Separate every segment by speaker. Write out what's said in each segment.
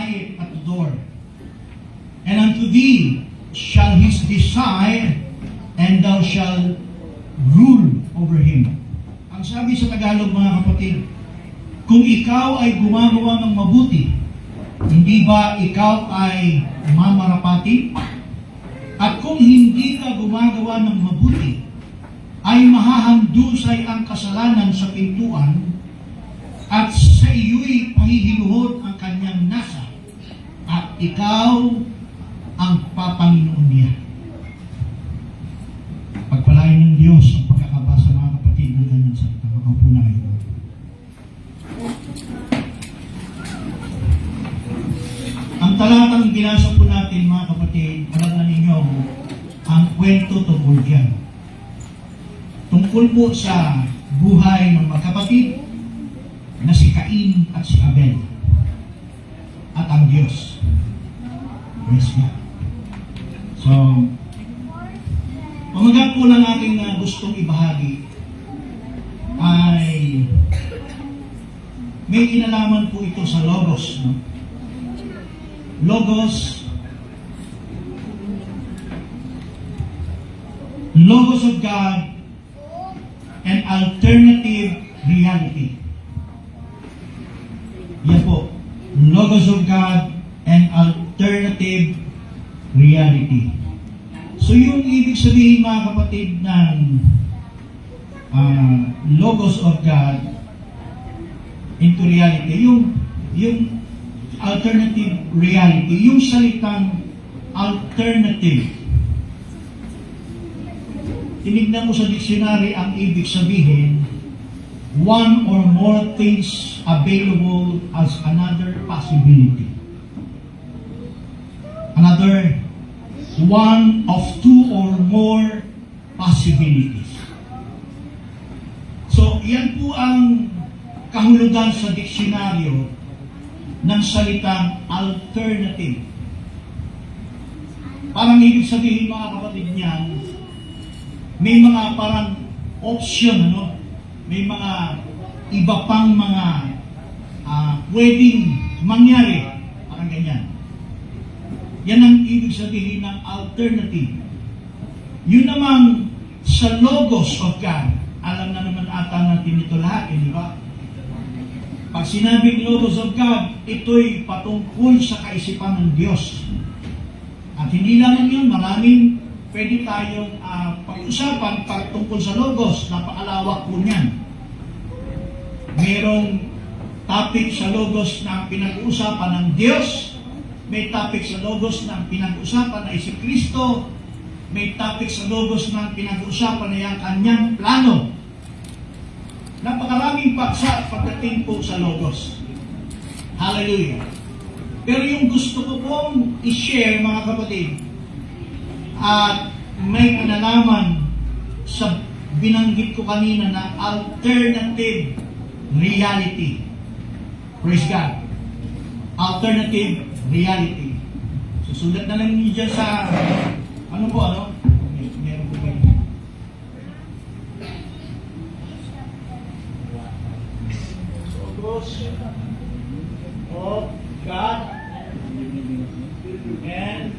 Speaker 1: lieth at the door. And unto thee shall his desire, and thou shalt rule over him. Ang sabi sa Tagalog, mga kapatid, kung ikaw ay gumagawa ng mabuti, hindi ba ikaw ay mamarapati? At kung hindi ka gumagawa ng mabuti, ay mahahandusay ang kasalanan sa pintuan, at sa iyo'y pahihiluhod ang kanyang nasa, at ikaw ang papanginoon niya. Pagpalain ng Diyos ang pagkakabasa, mga kapatid, ng kanyang salita. Makaupo na kayo. Ang talatang binasa po natin, mga kapatid, alam na ninyo, ang kwento tungkol diyan. Tungkol po sa buhay ng magkapatid na si Cain at si Abel at ang Diyos. Praise God. So, pamagat po ng aking gustong ibahagi ay may kinalaman po ito sa Logos. No? Logos of God and alternative reality. Yan po. Logos of God and alternative reality. So yung ibig sabihin, mga kapatid, ng Logos of God into reality, yung alternative reality, yung salitang alternative. Tinignan ko sa dictionary, ang ibig sabihin, one or more things available as another possibility. Another one of two or more possibilities. So, yan po ang kahulugan sa diksyonaryo ng salitang alternative. Parang ibig sabihin, mga kapatid niyan, may mga parang option, ano? May mga iba pang mga pwedeng mangyari. Parang ganyan. Yan ang ibig sabihin ng alternative. Yun namang sa Logos of God, alam na naman ata natin ito lahat, di ba? Pag sinabing Logos of God, ito'y patungkol sa kaisipan ng Diyos. At hindi lang yun, maraming pwede tayong pag-usapan patungkol sa Logos. Napakalawak po niyan. Merong topic sa Logos na pinag-uusapan ng Diyos. May topic sa Logos na pinag-uusapan na si Kristo. May topic sa Logos na pinag-uusapan na yung kanyang plano. Napakaraming paksa pagdating po sa Logos. Hallelujah. Pero yung gusto ko pong i-share, mga kapatid, at may kinalaman sa binanggit ko kanina na alternative reality. Praise God. Alternative reality. Susulat na lang niyo dyan sa ano po, ano? Meron po kayo. Logos of God and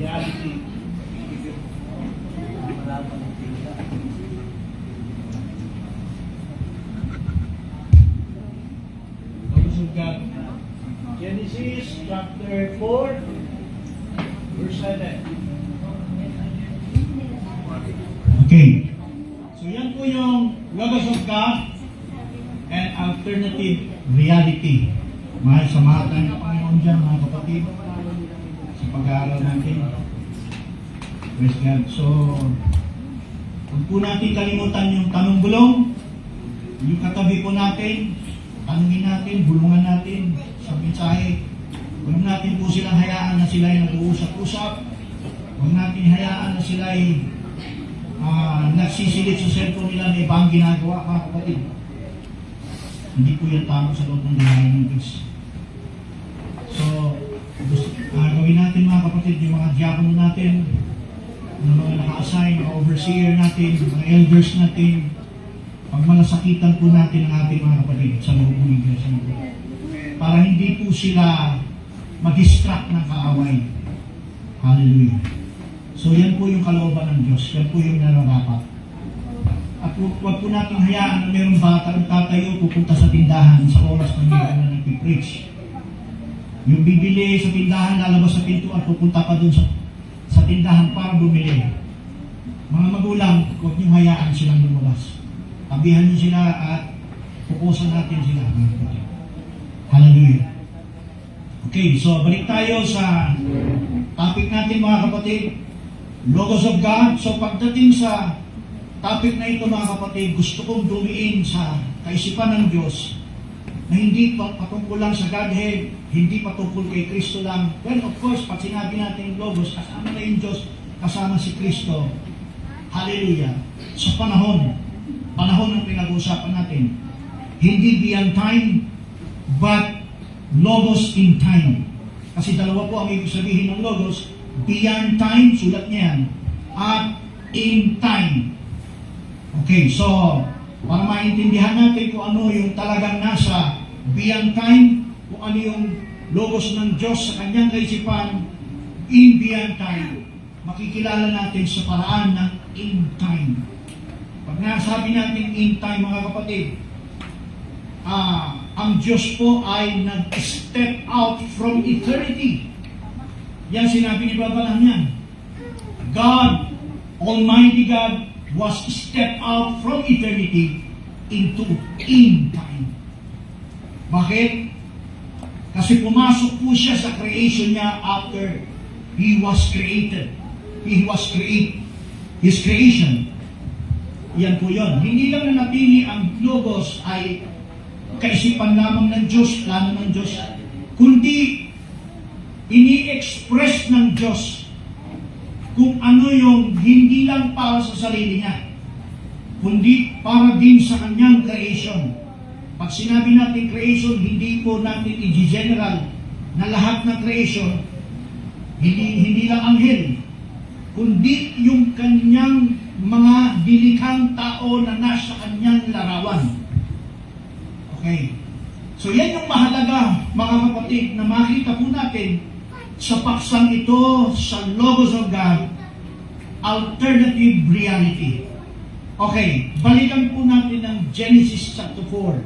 Speaker 1: reality. Logos of God. Genesis chapter 4, verse 7. Okay. So yan po yung Logos of God and alternative reality. Mahal sa mga tayo ng Panginoon dyan, mga kapatid, sa pag-aaral natin. Praise God. So, huwag po natin kalimutan yung tanong-bulong, yung katabi po natin, tanungin natin, bulungan natin sa mensahe. Huwag natin po silang hayaan na sila ay nag-uusap-usap. Huwag natin hayaan na sila ay nagsisilip sa cellphone nila na ibang ginagawa, mga kapatid. Hindi po yan tama sa loob ng gawain ng Diyos. So, Gawin natin mga kapatid, yung mga diakono natin, yung mga naka-assign, mga overseer natin, mga elders natin, pagmalasakitan po natin ang ating mga kapatid sa loob ng iglesia natin. Para hindi po sila mag-distract ng kaaway. Hallelujah. So yan po yung kalooban ng Diyos. Yan po yung nararapat. At huwag po natin hayaan na mayroong bata ang tatayo pupunta sa tindahan sa oras na mayroon na nagpipreach. Yung bibili sa tindahan, lalabas sa pintuan, pupunta pa dun sa tindahan para bumili. Mga magulang, huwag niyong hayaan silang lumabas. Tabihan niyo sila at pupusan natin sila. Hallelujah. Okay, so balik tayo sa topic natin mga kapatid. Logos of God. So pagdating sa topic na ito mga kapatid, gusto kong dumiin sa kaisipan ng Diyos na hindi patungkol lang sa Godhead, hindi patungkol kay Kristo lang. Well, of course, pag sinabi natin Logos, kasama na yung Diyos, kasama si Kristo. Hallelujah. Sa panahon ng pinag-uusapan natin, hindi beyond time, but Logos in time. Kasi dalawa po ang ibig sabihin ng Logos, beyond time, sulat niya yan, at in time. Okay, so, para maintindihan natin kung ano yung talagang nasa beyond time, kung ano yung Logos ng Diyos sa kanyang kaisipan, in beyond time, makikilala natin sa paraan ng in time. Pag nasabi natin in time, mga kapatid, ang Diyos po ay nag-step out from eternity. Yan sinabi ni Babalang yan. God, Almighty God, was step out from eternity into in time. Bakit? Kasi pumasok po siya sa creation niya after He was created. He was His creation. Yan po yun. Hindi lang nanatili ang Logos ay kaisipan lamang ng Diyos, plano ng Diyos, kundi ini-express ng Diyos kung ano yung hindi lang para sa sarili niya, kundi para din sa kanyang creation. Pag sinabi natin creation, hindi po natin i-general na lahat ng creation, hindi lang anghel, kundi yung kanyang mga dilikhang tao na nasa kanyang larawan. Okay. So yan yung mahalaga, mga kapatid, na makita po natin sa paksang ito sa Logos of God, alternative reality. Okay, balikan po natin ang Genesis chapter 4.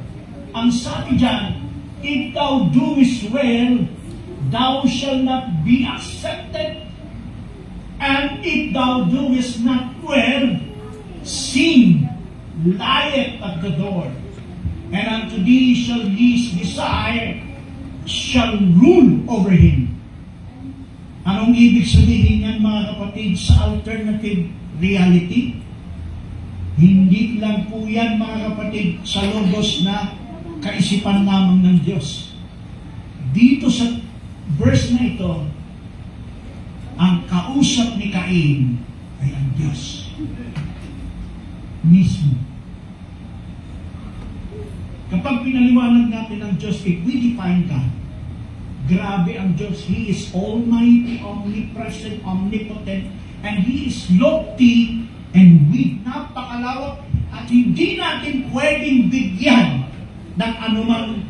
Speaker 1: Ang sabi dyan, if thou doest well, thou shalt not be accepted. And if thou doest not well, sin lieth at the door. And unto thee shall his desire shall rule over him. Anong ibig sabihin yan, mga kapatid, sa alternative reality? Hindi lang po yan, mga kapatid, sa Logos na kaisipan lamang ng Diyos. Dito sa verse na ito, ang kausap ni Cain ay ang Diyos mismo. Kapag pinaliwanag natin ang Diyos, if we define God, grabe ang Diyos. He is almighty, omnipresent, omnipotent, and He is lofty and weak. Napakalawak at hindi natin pwedeng bigyan ng anumang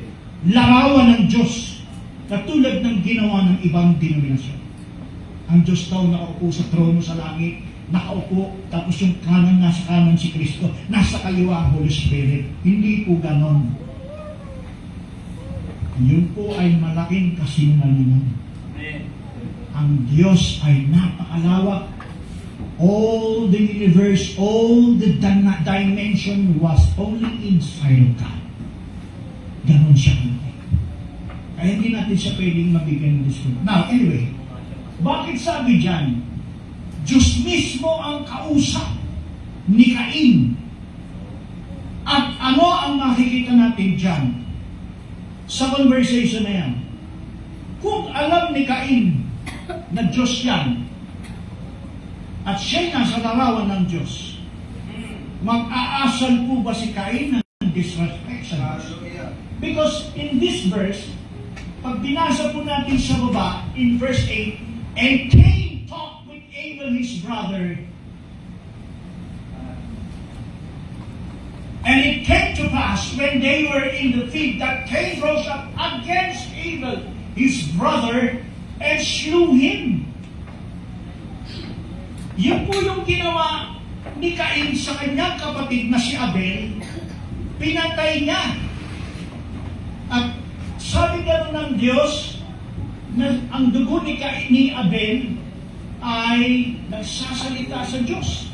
Speaker 1: larawan ng Diyos katulad ng ginawa ng ibang denominasyon. Ang Diyos daw nakaupo sa trono sa langit, nakaupo, tapos yung kanan nasa kanan si Kristo, nasa kaliwa ang Holy Spirit. Hindi po ganon. Yun po ay malaking kasinungalingan. Ang Diyos ay napakalawak. All the universe, all the dimension was only inside of God. Ganon siya. Kaya hindi natin siya pwedeng mabigyan ng description. Now, anyway, bakit sabi dyan, Diyos mismo ang kausap ni Cain? At ano ang makikita natin dyan sa conversation na yan? Kung alam ni Cain na Diyos yan, at siya'y nasa larawan ng Diyos, mag-aasal po ba si Cain ng disrespect sa Diyos? Because in this verse, pag binasa po natin sa baba, in verse 8, and Cain talked with Abel his brother, and it came to pass when they were in the field that Cain rose up against Abel his brother and slew him. Yun po yung ginawa ni Cain sa kanyang kapatid na si Abel. Pinatay niya. At sabi gano'n ng Diyos na ang dugo ni Abel ay nagsasalita sa Diyos.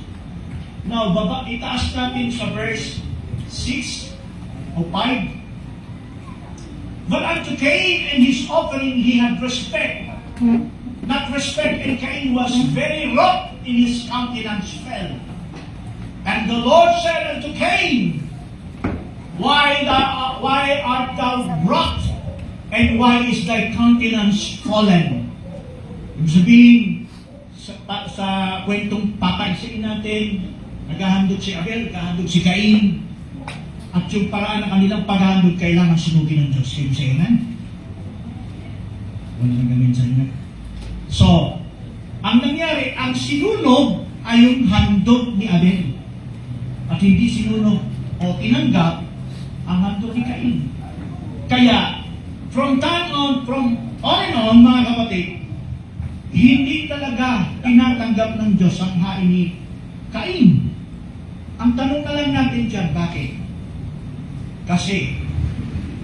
Speaker 1: Now, itaas natin sa verse 6 o 5. But unto Cain and his offering he had respect. Not respect, and Cain was very wroth in his countenance fell. And the Lord said unto Cain, Why art thou wroth, and why is thy countenance fallen? Ibig sabihin, sa kwentong papagsain natin, naghahandog si Abel, naghahandog si Cain, at yung paraan ng kanilang paghahandog kailangan sunugin ng Diyos. Kayo sa inan? Wala nang gamin sa inyo. So, ang nangyari, ang sinunog ay yung handog ni Abel. At hindi sinunog o tinanggap ang handog ni Cain. Kaya, from on and on, mga kapatid, hindi talaga tinatanggap ng Diyos ang hain ni Cain. Ang tanong na lang natin dyan, bakit? Kasi,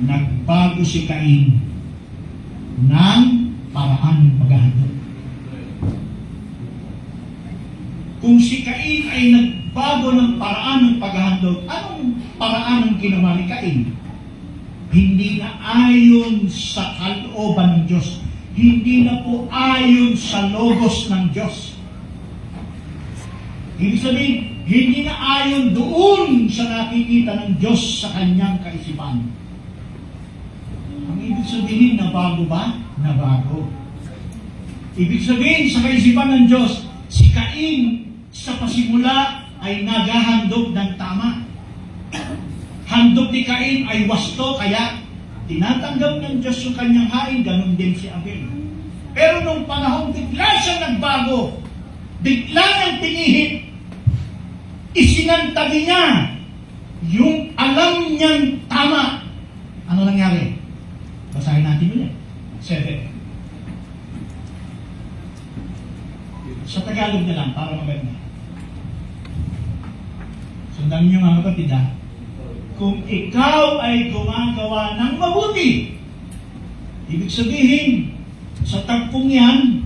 Speaker 1: nagbago si Cain ng paraan ng paghahandog. Kung si Cain ay nagbago ng paraan ng paghahandog, anong paraan ng ginawa ni Cain? Hindi na ayon sa kalooban ng Diyos. Hindi na po ayon sa logos ng Diyos. Ibig sabihin, hindi na ayon doon sa nakikita ng Diyos sa kanyang kaisipan. Ang ibig sabihin, nabago ba? Nabago. Ibig sabihin, sa kaisipan ng Diyos, si Cain sa pasimula ay naghahandog ng tama. Handog ni Cain ay wasto, kaya tinatanggap ng Diyos yung kanyang hain, ganun din si Abel. Pero nung panahon, bigla siyang nagbago. Bigla niyang pinihit. Isinantabi niya yung alam niyang tama. Ano nangyari? Basahin natin ulit. 7. Sa Tagalog na lang, para maganda. Sundan niyo mga kapatid, ha? Kung ikaw ay gumagawa ng mabuti, ibig sabihin, sa tagpong yan,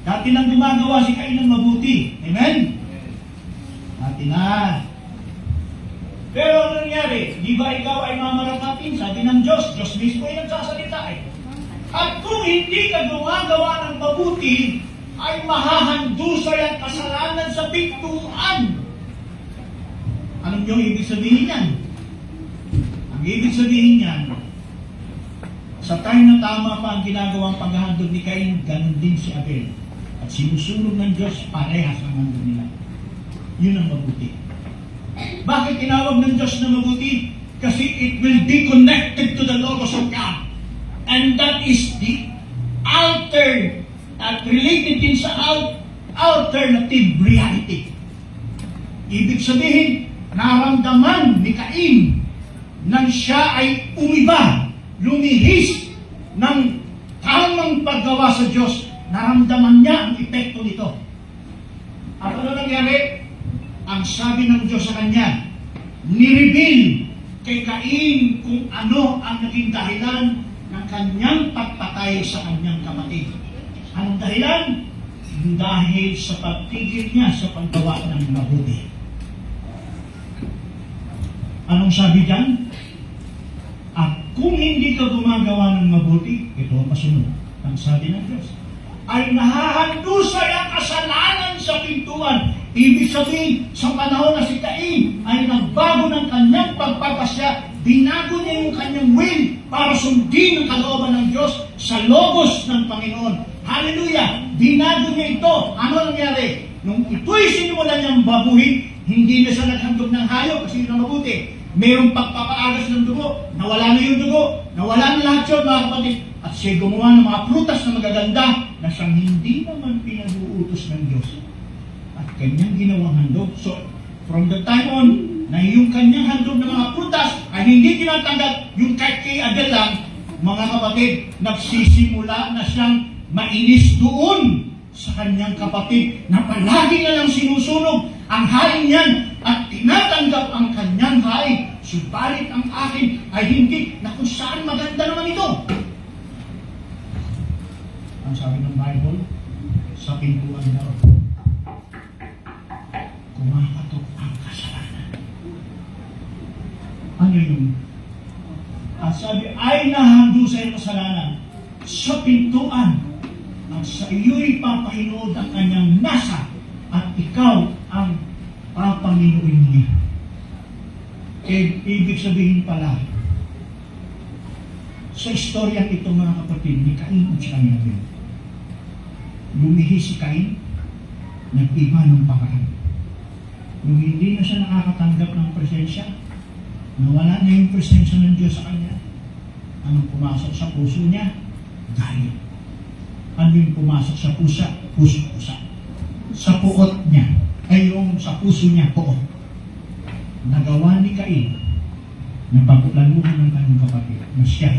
Speaker 1: dati nang gumagawa si Cain ng mabuti. Amen? Dati na. Pero ano nangyari? Di ba ikaw ay mamaratapin? Sabi ng Diyos, Diyos mismo ay nagsasalita eh. At kung hindi ka gumagawa ng mabuti, ay mahahandusay ang kasalanan sa pintuan. Anong yung ibig sabihin yan? Ang ibig sabihin yan, sa time na tama pa ang ginagawang paghahandog ni Cain, ganun din si Abel. At sinusulong ng Diyos, parehas ang handog nila. Yun ang mabuti. Bakit tinawag ng Diyos na mabuti? Kasi it will be connected to the Logos of God. And that is the alter, at related din sa alternative reality. Ibig sabihin, naramdaman ni Cain nang siya ay umiba, lumihis ng tamang paggawa sa Diyos, naramdaman niya ang epekto nito. At ano nangyari? Ang sabi ng Diyos sa kanya, nireveal kay Cain kung ano ang naging dahilan ng kanyang pagpatay sa kanyang kapatid. Anong dahilan? Dahil sa pagtigil niya sa paggawa ng mabuti. Anong sabi diyan? At kung hindi ka gumagawa ng mabuti, ito ang pasunod. Ang sabi ng Diyos, ay nahahandusay ang kasalanan sa pintuan. Ibig sabihin, sa panahon na si Cain ay nagbago ng kanyang pagpapasya, binago niya yung kanyang will para sundin ang kalooban ng Diyos sa logos ng Panginoon. Hallelujah! Binago niya ito. Ano nangyari? Nung ito'y sinimulan niyang babuhin, hindi na siya naghandog ng hayop kasi yun ang mabuti. mayroong pagpapaagas ng dugo, nawala na yung dugo, nawala na lahat yun, mga kapatid. At siya gumawa ng mga prutas na magaganda na siyang hindi naman pinag-uutos ng Diyos. At kanyang ginawang handog. So, from the time on, na yung kanyang handog ng mga prutas ay hindi tinatanggap yung kay Abel lang, mga kapatid, nagsisimula na siyang mainis doon sa kanyang kapatid na palagi na lang sinusunog ang hain niyan at tinatanggap ang kanyang hain. Subalit ang akin ay hindi, na kung saan maganda naman ito. Ang sabi ng Bible, sa pintuan daw, kumakatok ang kasalanan. Ano yung? At sabi, ay nahando sa iyong kasalanan sa pintuan at sa iyo'y papahinood ang kanyang nasa at ikaw ang papanginoon niya. Ibig sabihin pala, sa istoryang ito mga kapatid, ni Cain at siya ni Abel. Lumihi si Cain, nag-iba ng paraan. Nung hindi na siya nakakatanggap ng presensya, nawala na yung presensya ng Diyos sa kanya. Anong pumasok sa puso niya? Galit. Ano yung pumasok sa pusa? Sa puot niya. Ay yung sa puso niya, puot. Nagawa ni Cain na paglaluhan ng kanyang kapatid na siya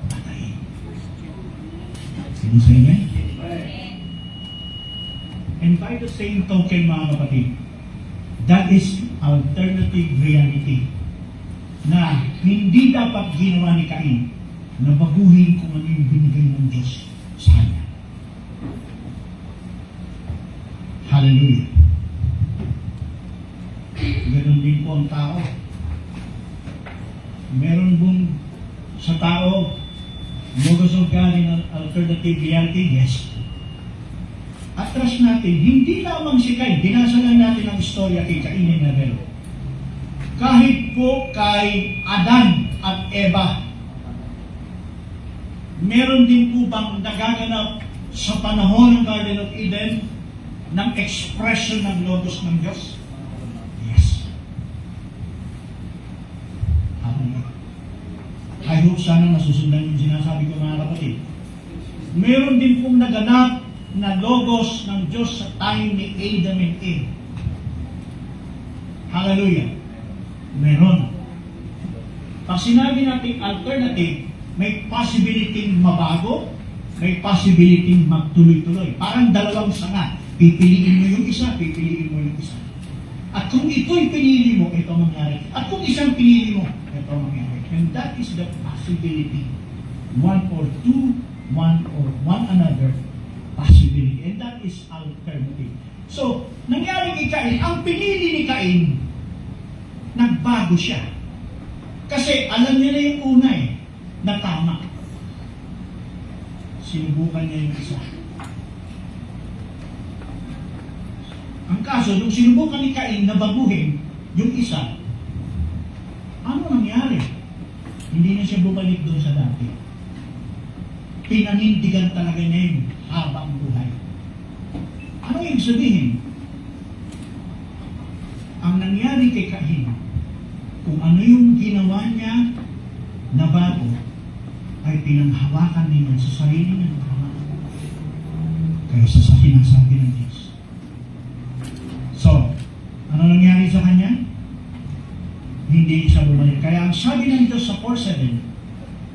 Speaker 1: patayin. Sige sa inyo? And by the same token, mga kapatid, that is alternative reality na hindi dapat ginawa ni Cain na baguhin kung ano yung binigay ng Diyos sa kanya. Hallelujah. Ganon din po ang tao. Meron bang sa tao modus of God in alternative reality? Yes. Atras natin, hindi lamang si Cain, binasa lang natin ang istorya kay Cain and Abel. Kahit po kay Adan at Eva, meron din po bang nagaganap sa panahon ng Garden of Eden ng expression ng logos ng Diyos? Yes. I hope sana nasusundan yung sinasabi ko, mga kapatid. Meron din pong naganap na logos ng Diyos sa time ni Adam and Eve. Hallelujah. Meron. Pag sinabi natin alternative, may possibility mabago, may possibility magtuloy-tuloy. Parang dalawang sanga. Pipiliin mo yung isa, pipiliin mo yung isa. At kung ito'y pinili mo, ito mangyari. At kung isang pinili mo, ito mangyari. And that is the possibility. One or two, one or one another possibility. And that is alternative. So, nangyari kay Cain, ang pinili ni Cain, nagbago siya. Kasi alam niya na yung una na tama. Sinubukan niya yung isa. Ang kaso, nung sinubukan ni Cain na baguhin yung isa, ano nangyari? Hindi na siya bumalik doon sa dati. Pinanindigan talaga niya yung habang buhay. Ano yung sabihin? Ang nangyari kay Cain, kung ano yung ginawa niya na bago, ay pinanghawakan niya sa sarili ng tama kaysa sa sinasabi ng Diyos. So, ano nangyari sa kanya? Hindi siya bumalik. Kaya ang sabi ng Diyos sa 4:7,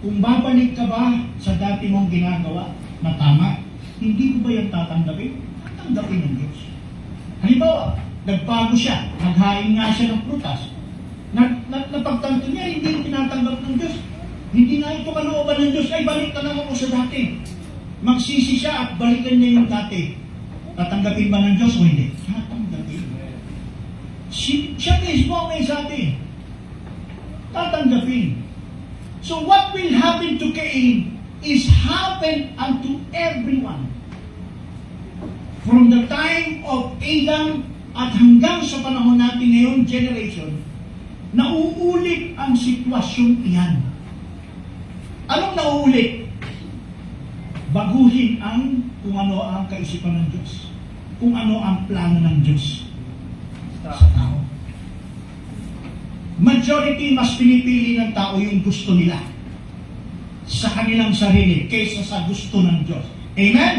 Speaker 1: kung babalik ka ba sa dati mong ginagawa na tama, hindi ko ba yung tatanggapin? Tatanggapin ng Diyos. Halimbawa, nagbago siya, naghain nga siya ng prutas. Napagtanto niya, hindi tinatanggap ng Diyos. Hindi nga ito kalooban ng Diyos, ay balik ka lang ako sa dati. Magsisi siya at balikan niya yung dati. Tatanggapin ba ng Diyos o hindi? Tatanggapin. Siya mismo ang may sabi. Tatanggapin. So what will happen to Cain is happen unto everyone. From the time of Adam at hanggang sa panahon natin ngayon, generation, nauulit ang sitwasyon iyan. Anong nauulit? Baguhin ang kung ano ang kaisipan ng Diyos. Kung ano ang plano ng Diyos sa tao. Majority mas pinipili ng tao yung gusto nila sa kanilang sarili kaysa sa gusto ng Diyos. Amen?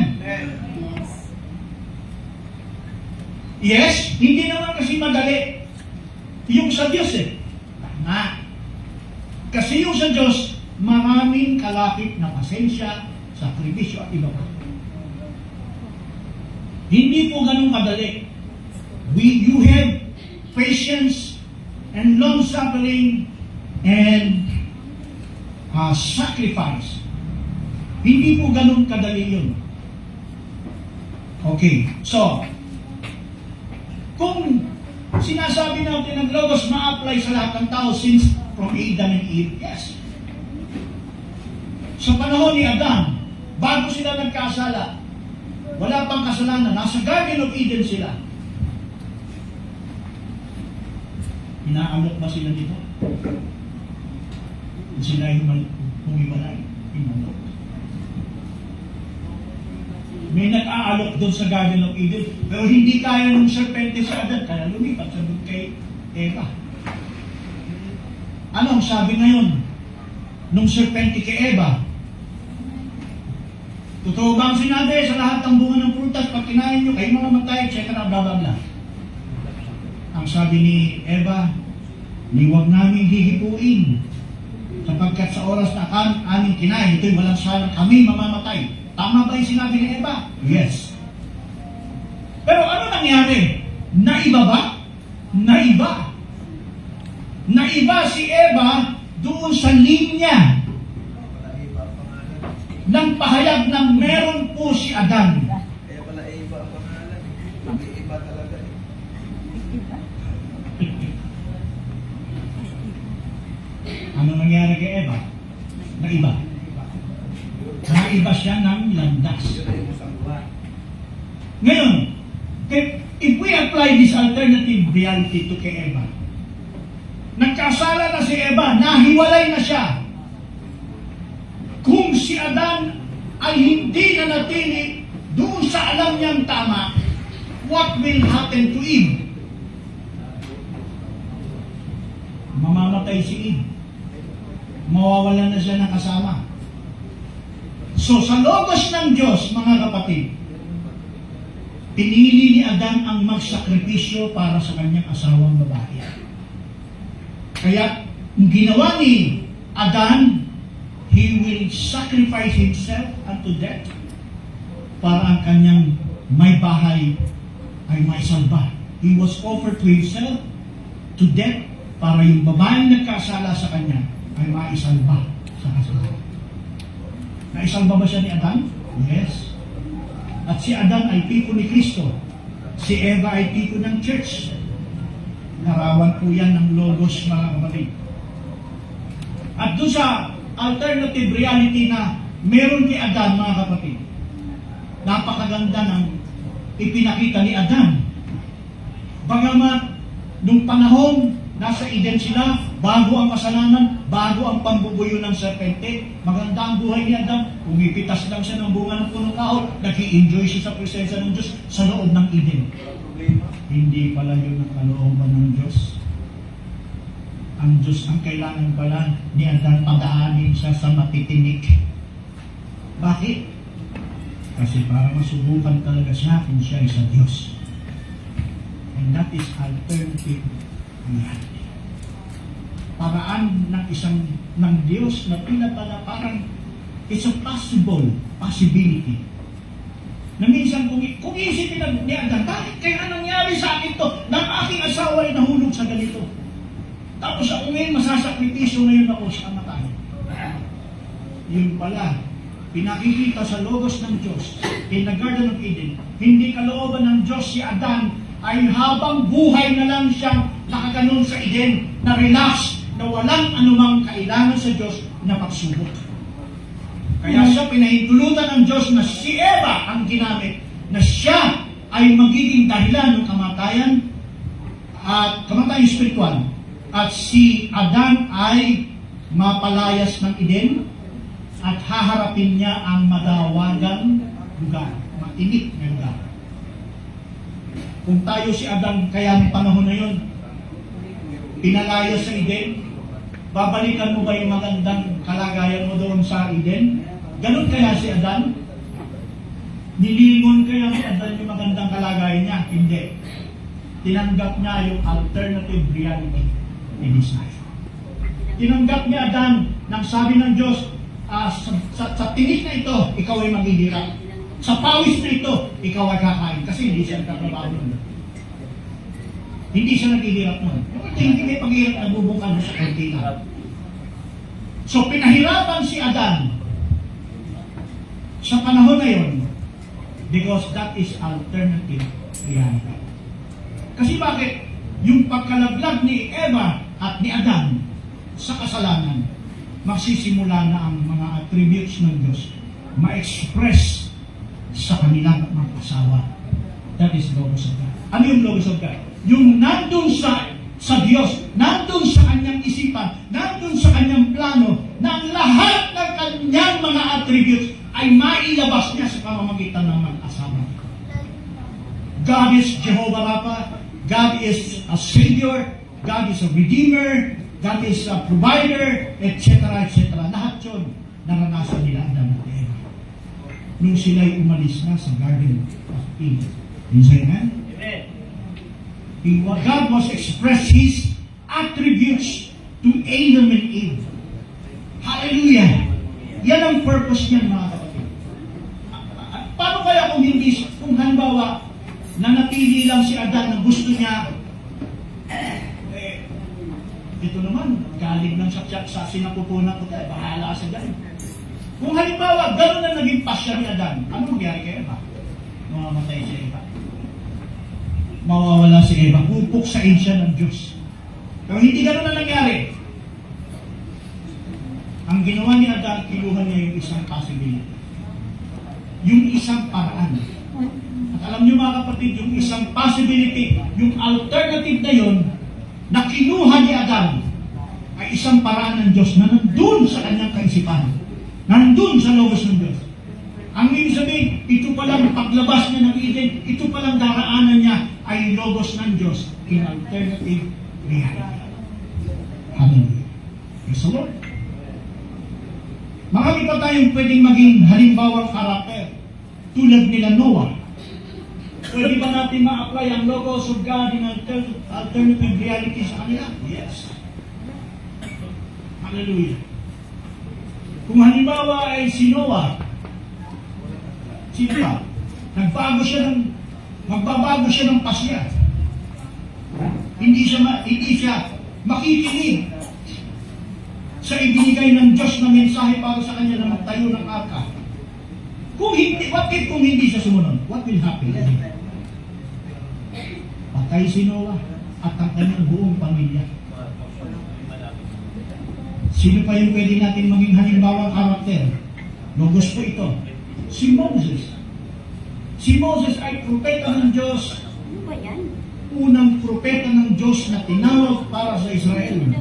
Speaker 1: Yes, hindi naman kasi madali yung sa Diyos eh. Tama. Kasi yung sa Diyos, maraming kalapit na pasensya, sakripisyo at iba pa. Hindi po ganun kadali. You have patience and long-suffering and sacrifice. Hindi po ganun kadali yun. Okay, so, kung sinasabi natin ng Logos ma-apply sa lahat ng tao since from Adam and Eve, yes. Sa panahon ni Adam, bago sila nagkasala, wala pang kasalanan, nasa Garden of Eden sila. Inaalok ba sila dito? Sila yung humiwalay. Inalok. May nag-aalok doon sa Garden of Eden, pero hindi kaya ng serpente sa Adan, kaya lumipat sa kay Eva. Anong sabi ngayon nung serpente kay Eva? Totoo bang sinabi sa lahat ng bunga ng prutas, pag kinain nyo, kayo mamamatay, etc. Bla bla bla. Ang sabi ni Eva, huwag namin hihipuin sapagkat sa oras na aming kinain, ito'y walang sana kami mamamatay. Tama ba yung sinabi ni Eva? Yes. Pero ano nangyari? Naiba ba? Naiba. Naiba si Eva doon sa linya ng pahayag na meron po si Adan.
Speaker 2: Kaya pala iba ang pangalan. Iba talaga.
Speaker 1: Ano nangyari kay Eva? Naiba. Naiba siya ng landas. Ngayon, if we apply this alternative reality to kay Eva, nagkasala na si Eva, nahiwalay na siya. Kung si Adan ay hindi na natili doon sa alam niyang tama, what will happen to Eve? Mamamatay si Eve. Mawawalan na siya ng kasama. So sa logos ng Diyos, mga kapatid, pinili ni Adan ang magsakripisyo para sa kanyang asawang babae. Kaya, ang ginawa ni Adan, he will sacrifice himself unto death para ang kanyang may bahay ay maisalba. He was offered to himself to death para yung babaeng nagkasala sa kanya ay maisalba sa kasalanan. Naisalba ba siya ni Adan? Yes. At si Adan ay tipo ni Kristo. Si Eva ay tipo ng church. Larawan po yan ng logos, mga kapatid. At doon sa alternative reality na meron kay Adan, mga kapatid, napakaganda ng ipinakita ni Adan. Bagamat nung panahon nasa Eden sila, bago ang kasalanan, bago ang pambubuyo ng serpente, maganda ang buhay ni Adan. Pumipitas lang siya ng bunga ng punong kahoy, nag-i-enjoy siya sa presensya ng Diyos sa loob ng Eden. Hindi pala yun ang kalooban ng Diyos. Ang Diyos ang kailangan pala ni Adan padaanin siya sa matitinik. Bakit? Kasi para masubukan talaga siya kung siya ay sa Diyos. And that is alternative reality. Paraan ng Diyos na tila pala parang it's a possibility. Na minsan kung isipin ni Adan, bakit kaya nangyari sa akin to? Nang aking asawa ay nahulog sa ganito. Tapos ako ngayon masasakripisyo ngayon ako sa kamatayan. Yun pala, pinakikita sa logos ng Diyos in the Garden of Eden, hindi kalooban ng Diyos si Adan ay habang buhay na lang siyang nakaganon sa Eden, na relax, na walang anumang kailangan sa Diyos na pagsubok. Kaya siya pinahintulutan ng Diyos na si Eva ang ginamit, na siya ay magiging dahilan ng kamatayan at kamatayan spiritual. At si Adan ay mapalayas ng Eden at haharapin niya ang madawagang lugar, mainit na lugar. Kung tayo si Adan kaya ng panahon na yun, pinalaya sa Eden? Babalikan mo ba yung magandang kalagayan mo doon sa Eden? Ganun kaya si Adan? Nilingon kaya si Adan yung magandang kalagayan niya? Hindi. Tinanggap niya yung alternative reality in his life. Tinanggap ni Adan nang sabi ng Diyos, sa tinik na ito, ikaw ay maghihirap. Sa pawis na ito, ikaw ay kakain. Kasi hindi siya nagtatrabaho nun. Hindi siya naghihirap nun. Hindi may paghihirap na bubungkan sa kantina. So pinahirapan si Adan sa panahon na yun because that is alternative reality. Kasi bakit? Yung pagkalaglag ni Eva at ni Adan sa kasalanan, magsisimula na ang mga attributes ng Diyos ma-express sa kanilang mag-asawa. That is Logos of God. Ano yung Logos of God? Yung nandun sa Diyos, nandun sa kanyang isipan, nandun sa kanyang plano, na ang lahat ng kanyang mga attributes ay mailabas niya sa pamamagitan ng mag-asawa. God is Jehovah Rapha, God is a Savior, God is a Redeemer, God is a Provider, etc. etc. Lahat yun naranasan nila Adan at Eva nung sila'y umalis na sa Garden of Eden. You say amen? God was express His attributes to Adam and Eve. Hallelujah! Yan ang purpose niyan, mga kapatid. Paano kaya kung halimbawa, nanatili lang si Adan na gusto niya, ito naman, galing lang sa sinapupunan ko tayo, bahala sa dyan. Kung halimbawa, gano'n na naging pasya ni Adan, ano mangyari kay Eva? Mamamatay si Eva. Mawawala si Eva, pupuksain siya ng Diyos. Pero hindi gano'n na nangyari. Ang ginawa ni Adan, kiluhan niya yung isang possibility. Yung isang paraan. At alam niyo mga kapatid, yung isang possibility, yung alternative na yun, na kinuha ni Adan, ay isang paraan ng Diyos na nandun sa kanyang kaisipan. Nandun sa logos ng Diyos. Ang ibig sabihin, ito palang paglabas niya ng Eden, ito palang daraanan niya ay logos ng Diyos in alternative reality. Hallelujah. Praise the Lord. Marami pa tayong pwedeng maging halimbawang karakter tulad nila Noah. Pwede ba natin ma-apply ang logos of God in alternative reality sa kanila? Yes. Hallelujah. Kung halimbawa ay si Noah, sino ba? Magbabago siya ng pasya. Hindi siya makikinig sa ibinigay ng Diyos na mensahe para sa kanya na magtayo ng arka. Kung hindi siya sumunod? What will happen? Patay si Noah at ang kanyang buong pamilya. Sino pa yung pwede natin maging halimbawang karakter? Logos po ito. Si Moses. Si Moses ay propeta ng Diyos.
Speaker 3: Ano ba yan?
Speaker 1: Unang propeta ng Diyos na tinawag para sa Israel.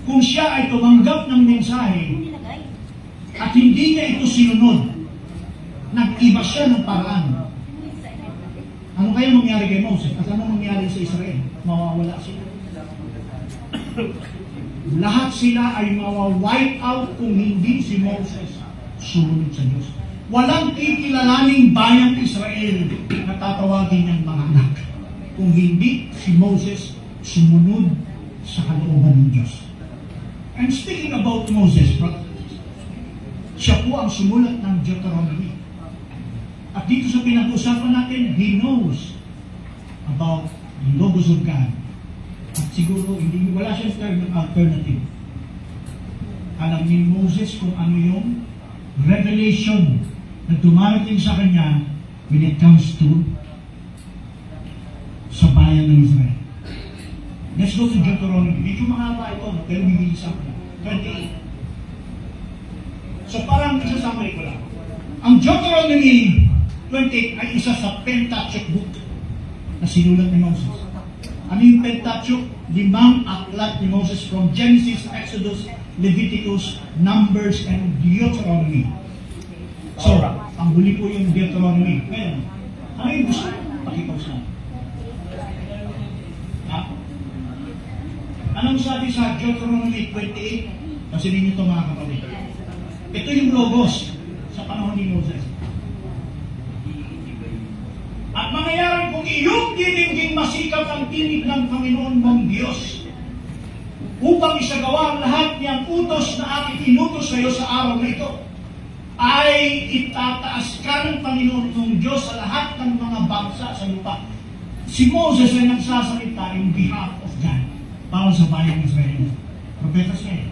Speaker 1: Kung siya ay tumanggap ng mensahe at hindi niya ito sinunod, nag-iba siya ng paraan. Ano kaya mangyari kay Moses? At ano mangyari sa Israel? Mawawala sila. Lahat sila ay mawa-wipe out kung hindi si Moses sumunod sa Diyos. Walang kikilalaning bayang Israel na tatawagin ng mga anak kung hindi si Moses sumunod sa kalooban ng Diyos. And speaking about Moses, siya po ang sumulat ng Deuteronomy. At dito sa pinag-usapan natin, he knows about the logos of God. At siguro, wala siyang term ng alternative. Alam ni Moses kung ano yung revelation na dumarating sa kanya when it comes to sa bayan ng Israel. Let's go to Deuteronomy. Medyo mahaba ito, pero bibilis ako na. 28. So parang isa-summary ko lang. Ang Deuteronomy 28 ay isa sa Pentateuch book na sinulat ni Moses. Ano yung Pentateuch? 5 aklat ni Moses from Genesis, Exodus, Leviticus, Numbers, and Deuteronomy. So, ang huli po yung Deuteronomy. Ngayon, ano yung gusto? Pakipag sa. Ha? Deuteronomy 28. Pansinin niyo ito mga kapatid. Ito yung logos sa panahon ni Moses. At mangyayari kung iyong diniging masikap ang tinig ng Panginoon mong Diyos upang isagawa ang lahat niyang utos na aking inutos sa iyo sa araw na ito, ay itataas ka ng Panginoon mong Diyos sa lahat ng mga bangsa sa lupa. Si Moses ay nagsasalita in behalf of God para sa bayan ng Israel. Propeta siya.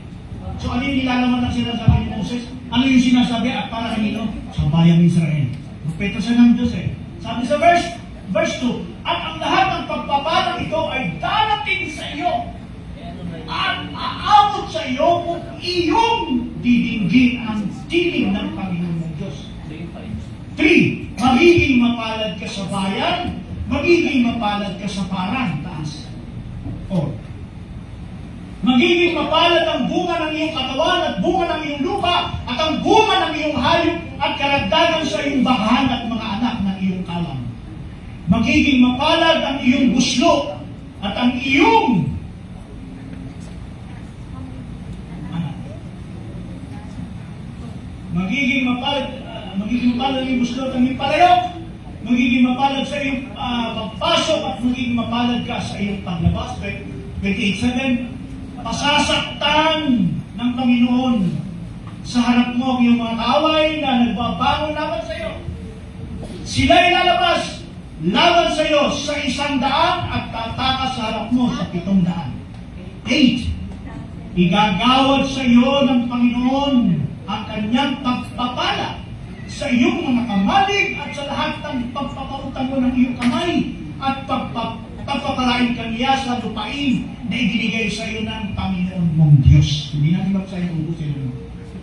Speaker 1: So ano yung nilalaman ng sinasabi ni Moses? Ano yung sinasabi at para kanino? Sa bayan ng Israel. Propeta siya ng Diyos eh. Sabi sa verse 2, at ang lahat ng pagpapalang ito ay darating sa iyo at aabot sa iyo kung iyong didinggin ang tinig ng Panginoon mong Diyos. 3. Magiging mapalad ka sa bayan, magiging mapalad ka sa parang taas. 4. Magiging mapalad ang bunga ng iyong katawan at bunga ng iyong lupa at ang bunga ng iyong hayop at karagdagan sa iyong bakahan at mga anak ng iyong kalam. Magiging mapalad ang iyong buslo at ang iyong anak. Magiging mapalad ang iyong buslo at ang iyong palayok. Magiging mapalad sa iyong pagpasok at magiging mapalad ka sa iyong paglabas. 28:7. Pasasaktan ng Panginoon sa harap mo ang iyong mga kaaway na nagbabangon laban sa iyo. Sila'y lalabas laban sa iyo sa 100 at tatakas sa harap mo sa 700. 8. Igagawad sa iyo ng Panginoon ang kanyang pagpapala sa iyong mga kamalig at sa lahat ng pagpapautan mo ng iyong kamay at pagpapalain kaniya sa lupain na ibinigay sa iyo ng Panginoon mong Diyos. Hindi natin magsayo ang ubusin mo.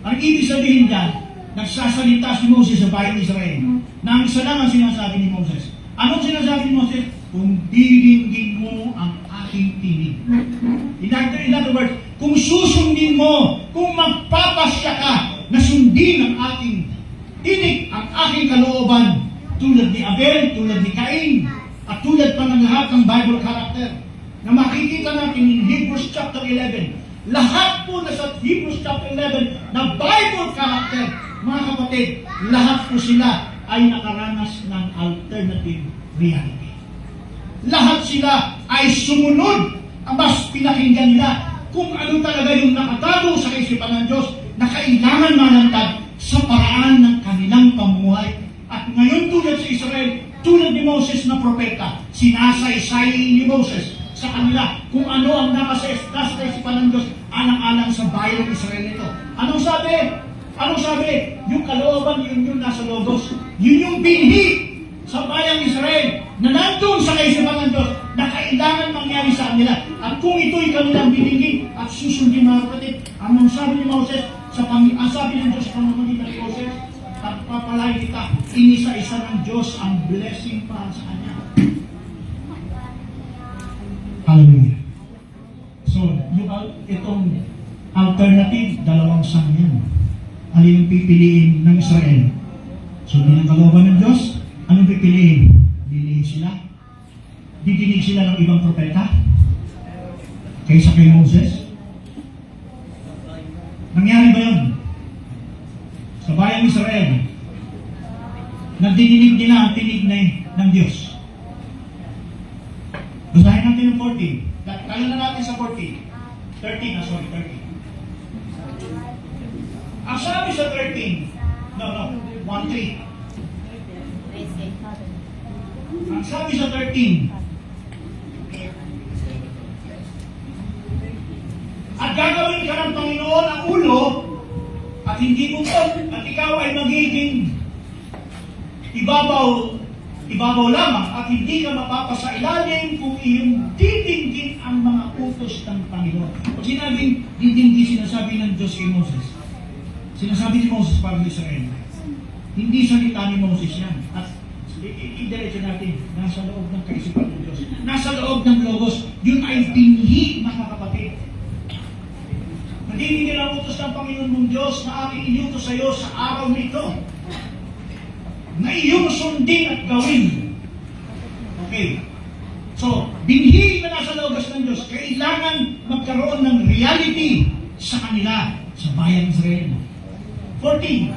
Speaker 1: Ang ibig sabihin dyan, nagsasalita si Moses sa bayan ng Israel na ang isa lang ang sinasabi ni Moses. Anong sinasabi ni Moses? Kung didinggin mo ang aking tinig. In other words, kung susundin mo, kung magpapasya ka na sundin ang aking tinig, ang aking kalooban, tulad ni Abel, tulad ni Cain, at tulad pa ng lahat ng Bible character na makikita natin in Hebrews chapter 11. Lahat po na sa Hebrews chapter 11 na Bible character, mga kapatid, lahat po sila ay nakaranas ng alternative reality. Lahat sila ay sumunod, mas pinakinggan nila kung ano talaga yung nakatago sa kaisipan ng Diyos na kailangan malantad sa paraan ng kanilang pamumuhay. At ngayon tulad sa Israel, tulad ni Moses na propeta, sinasaysay ni Moses sa kanila kung ano ang nasa isipan ng Diyos alang-alang sa bayan ng Israel nito. Anong sabi? Anong sabi? Yung kalooban, yun yung nasa logos. Yun yung binhi sa bayang Israel na nandun sa kaisipan ng Diyos na kailangan mangyari sa kanila. At kung ito'y kanilang binigin at susundin mga kapatid, anong sabi ni Moses? Ang sabi ng Diyos sa pamamagitan ni Moses, at papalain kita, inisa-isa ng Diyos ang blessing para sa Kanya. Hallelujah. So, itong alternative, dalawang sang yan. Alin ang pipiliin ng Israel? Sundin ang kalooban ng Diyos. Anong pipiliin? Dilihin sila. Didinig sila ng ibang propeta kaysa kay Moses. Nangyari ba yun? Sa bayang Israel, nagdidinig nila ang tinig ng Diyos. Basahin natin yung 14. Kaya na natin sa 13. 13. Ang sabi sa 13, 1:3. Ang sabi sa 13, at gagawin ka ng Panginoon ang ulo at hindi bukod, at ikaw ay magiging ibabaw lamang at hindi ka mapapasailalim kung iyong didinggin ang mga utos ng Panginoon. Pag sinabing didinggin, sinasabi ng Diyos kay Moses. Sinasabi ni Moses para sa Israel. Hindi salita ni Moses yan. At i-diretso natin, nasa loob ng kaisipan ng Diyos. Nasa loob ng logos. Yun ay binhi, mga kapatid. Nagiging ang utos ng Panginoon mong Diyos na aking inutos sa iyo sa araw na ito na iyong sundin at gawin. Okay. So, binhi na nasa loogas ng Diyos, kailangan magkaroon ng reality sa kanila, sa bayan Israel. 14.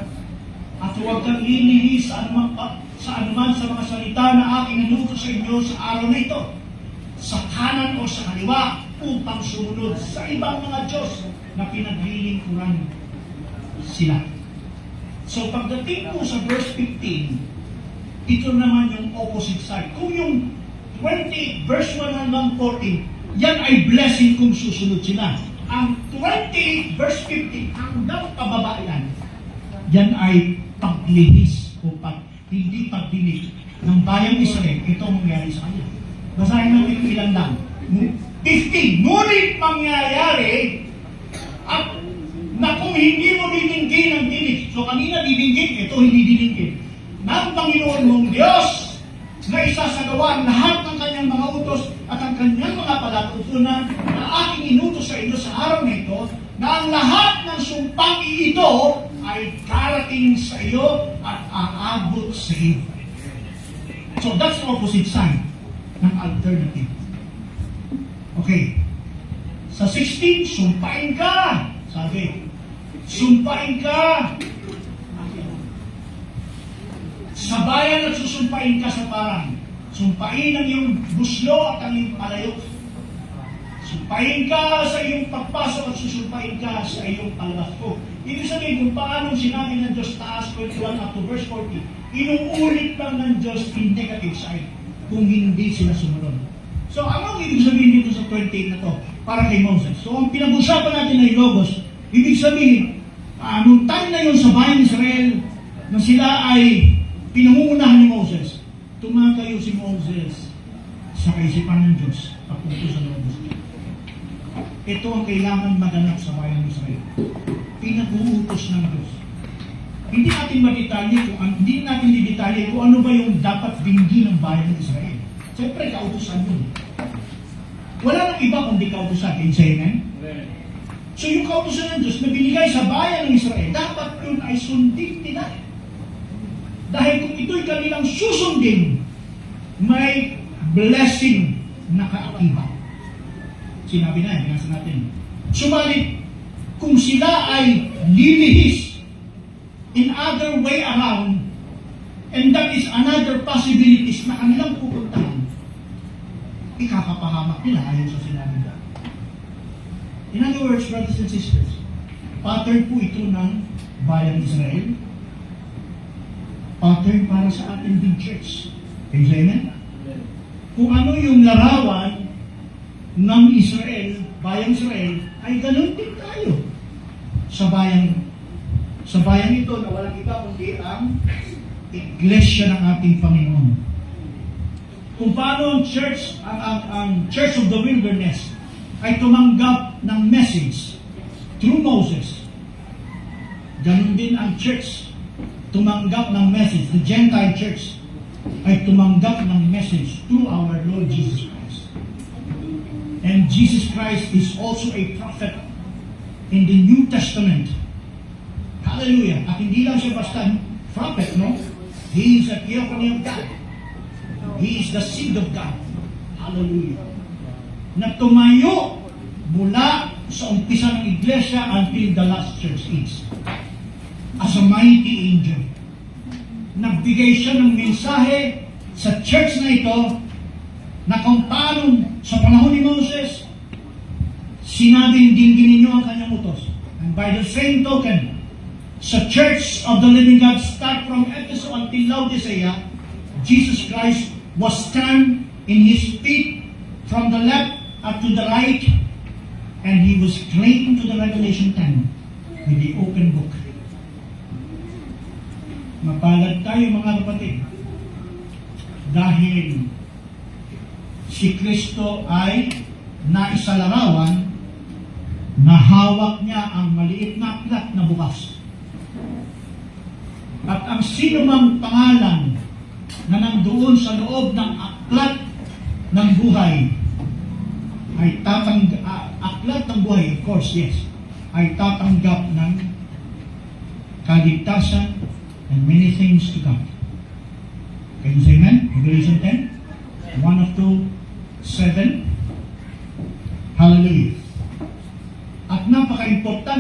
Speaker 1: At huwag kang lilihis sa anuman sa mga salita na aking inutos sa inyo sa araw na ito, sa kanan o sa kaliwa, upang sumunod sa ibang mga Diyos na pinaglilingkuran sila. So pagdating po sa verse 15, ito naman yung opposite side. Kung yung 20, verse 1 hanggang 14, yan ay blessing kung susunod sila. Ang 28, verse 15, hanggang pababa yan ay paglihis o hindi pagdinig ng bayang Israel. Ito ang mangyari sa kanya. Basahin natin yung ilan lang. 15, ngunit mangyayari at na kung hindi mo didinggin ang dinig. So kanina didinggin, ito hindi didinggin. Ng Panginoon mong Diyos na isasagawa ang lahat ng kanyang mga utos at ang kanyang mga palatutunan na aking inutos sa inyo sa araw na ito, na ang lahat ng sumpang ito ay karating sa iyo at aabot sa iyo. So that's the opposite side ng alternative. Okay. Sa 16, sumpain ka. Sabi, sumpain ka. Sa bayan at susumpain ka sa parang. Sumpain ang iyong buslo at ang iyong palayok. Sumpain ka sa iyong pagpasok at susumpain ka sa iyong palabas. Ibig sabihin kung paano sinabi ng Diyos taas 21 up to verse 40, inuulit lang ng Diyos in negative side kung hindi sila sumunod. So anong ibig sabihin dito sa 28 na to para kay Moses? So ang pinag-usapan natin ay Logos. Ibig sabihin, nung time na yun sa bayan Israel, na sila ay pinangungunahan ni Moses, tumatayo si Moses sa kaisipan ng Diyos papunto sa Logos. Ito ang kailangan maganap sa bayan Israel. Pinag-uutos ng Diyos. Hindi natin didetalye kung ano ba yung dapat dinggin ng bayan ng Israel. Siyempre, kautusan yun. Wala nang iba kundi kautusan. Can you say amen? So yung kautusan ng Diyos na binigay sa bayan ng Israel, dapat yun ay sundin nila. Dahil kung ito'y kanilang susundin, may blessing na kaakibat. Sinabi na, binasa natin. Sumalit, kung sila ay lilihis in other way around, and that is another possibilities na kanilang pupuntahan, ikakapahamak nila ayon sa sinabi nila. In other words, brothers and sisters, pattern po ito ng bayan Israel, pattern para sa ating big church. Can you say amen? Kung ano yung larawan ng Israel, bayang Israel, ay ganun din tayo sa bayang ito na walang iba kundi ang iglesia ng ating Panginoon. Kung paano ang church, ang Church of the Wilderness ay tumanggap ng message through Moses, ganun din ang church tumanggap ng message, the Gentile church ay tumanggap ng message through our Lord Jesus Christ. And Jesus Christ is also a prophet in the New Testament. Hallelujah. At hindi lang siya basta prophet, no? He is a theophany of God. He is the seed of God. Hallelujah. Na tumayo mula sa umpisa ng iglesia until the last church age. As a mighty angel. Nagbigay siya ng mensahe sa church na ito na kung paano sa panahon ni Moses, sinabing dingginin niyo ang kanyang utos. And by the same token, sa Church of the Living God, start from Ephesus until Laodicea, Jesus Christ was turned in His feet from the left up to the right, and He was claimed to the Revelation 10 with the open book. Mapalad tayo mga kapatid, dahil si Kristo ay naisalarawan na hawak niya ang maliit na aklat na bukas. At ang sino mang pangalan na nandoon sa loob ng aklat ng buhay ay aklat ng buhay, of course, yes, ay tatanggap ng kaligtasan and many things to come. Can you say amen? Revelation 10, 1 of 2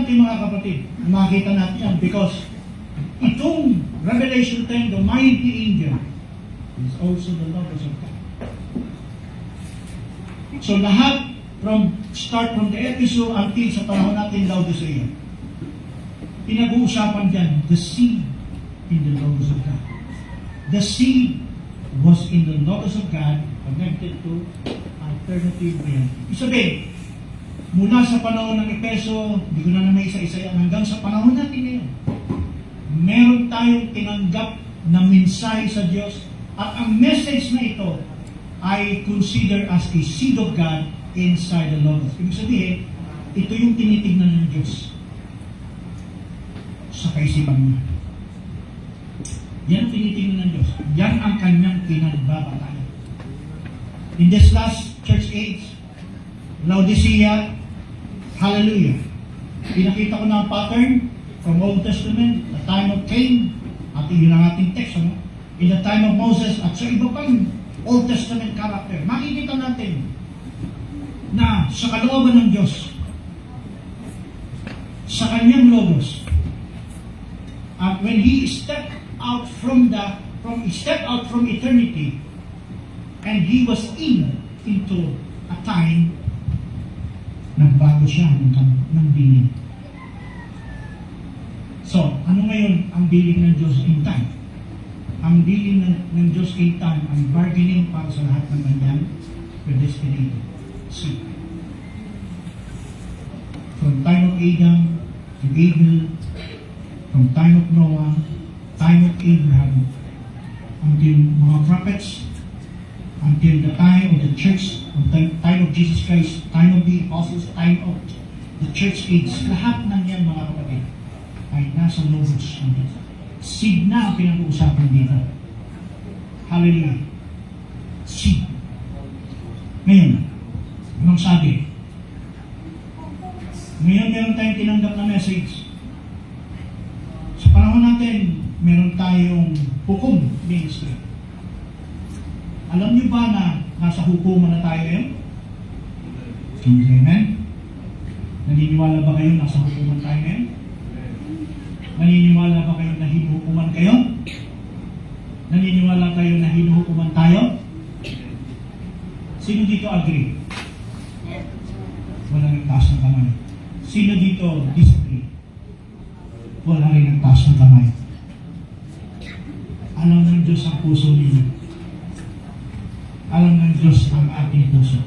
Speaker 1: Importante mga kapatid, makita natin yan because itong Revelation 10, the mighty angel, is also the Logos of God. So lahat, start from the episode until sa panahon natin Laodicea, pinag-uusapan dyan, the seed in the Logos of God. The seed was in the Logos of God connected to alternative reality. Ibig sabihin, mula sa panahon ng Epeso, hindi ko na may isa-isa yan, hanggang sa panahon natin ngayon, meron tayong tinanggap na mensahe sa Diyos at ang message na ito ay considered as a seed of God inside the Logos. Ibig sabihin, ito yung tinitignan ng Diyos sa kaisipan niya. Yan ang tinitingnan ng Diyos. Yan ang kanyang pinagbabatayan. In this last church age, Laodicea, hallelujah. Pinakita ko na ang pattern from Old Testament, the time of Cain, at yun ang ating text, ano? In the time of Moses, at sa iba pang Old Testament character, makikita natin na sa kalooban ng Diyos, sa kanyang Logos, at when He stepped out from eternity, and He was into a time, nagbago siya ng bilin. So, ano ngayon ang bilin ng Diyos in time? Ang bilin ng Diyos in time, ang bargaining para sa lahat ng kanyang predestinated. See, from time of Adam to Abel, from time of Noah, time of Abraham, until mga prophets, until the time of the church, time of Jesus Christ, time of the apostles, time of the church age, lahat ng yan mga kapatid ay nasa Logos ng Diyos. Seed na ang pinag-uusapan dito. Hallelujah. Seed. Ngayon, anong sabi? Ngayon meron tayong tinanggap na message. Sa panahon natin, meron tayong hukom ministry. Alam niyo ba na nasa hukuman na tayo ngayon? Amen? Naniniwala ba kayo nasa hukuman tayo ngayon? Naniniwala ba kayo na hinuhukuman kayo? Naniniwala kayo na hinuhukuman tayo? Sino dito agree? Wala rin taas ng kamay. Sino dito disagree? Wala rin ang taas ng kamay. Alam ng Diyos ang puso ninyo. Alam ng Diyos ang ating puso.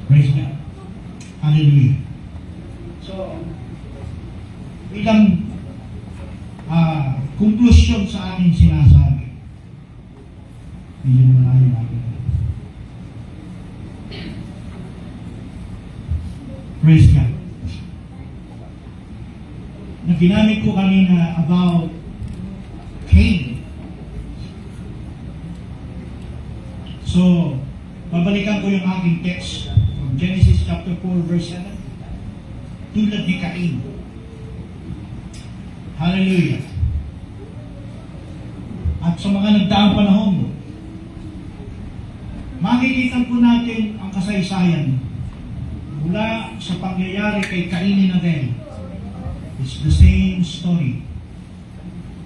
Speaker 1: Praise God. Hallelujah. So, ilang konklusyon sa aking sinasabi. Medyo malayo natin. Praise God. Na ginamit ko kanina about Cain. So, babalikan ko yung aking text from Genesis chapter 4 verse 7. Tulad ni Cain. Hallelujah. At sa mga nagdaang panahon, makikita po natin ang kasaysayan mula sa pangyayari kay Cain and Abel. It's the same story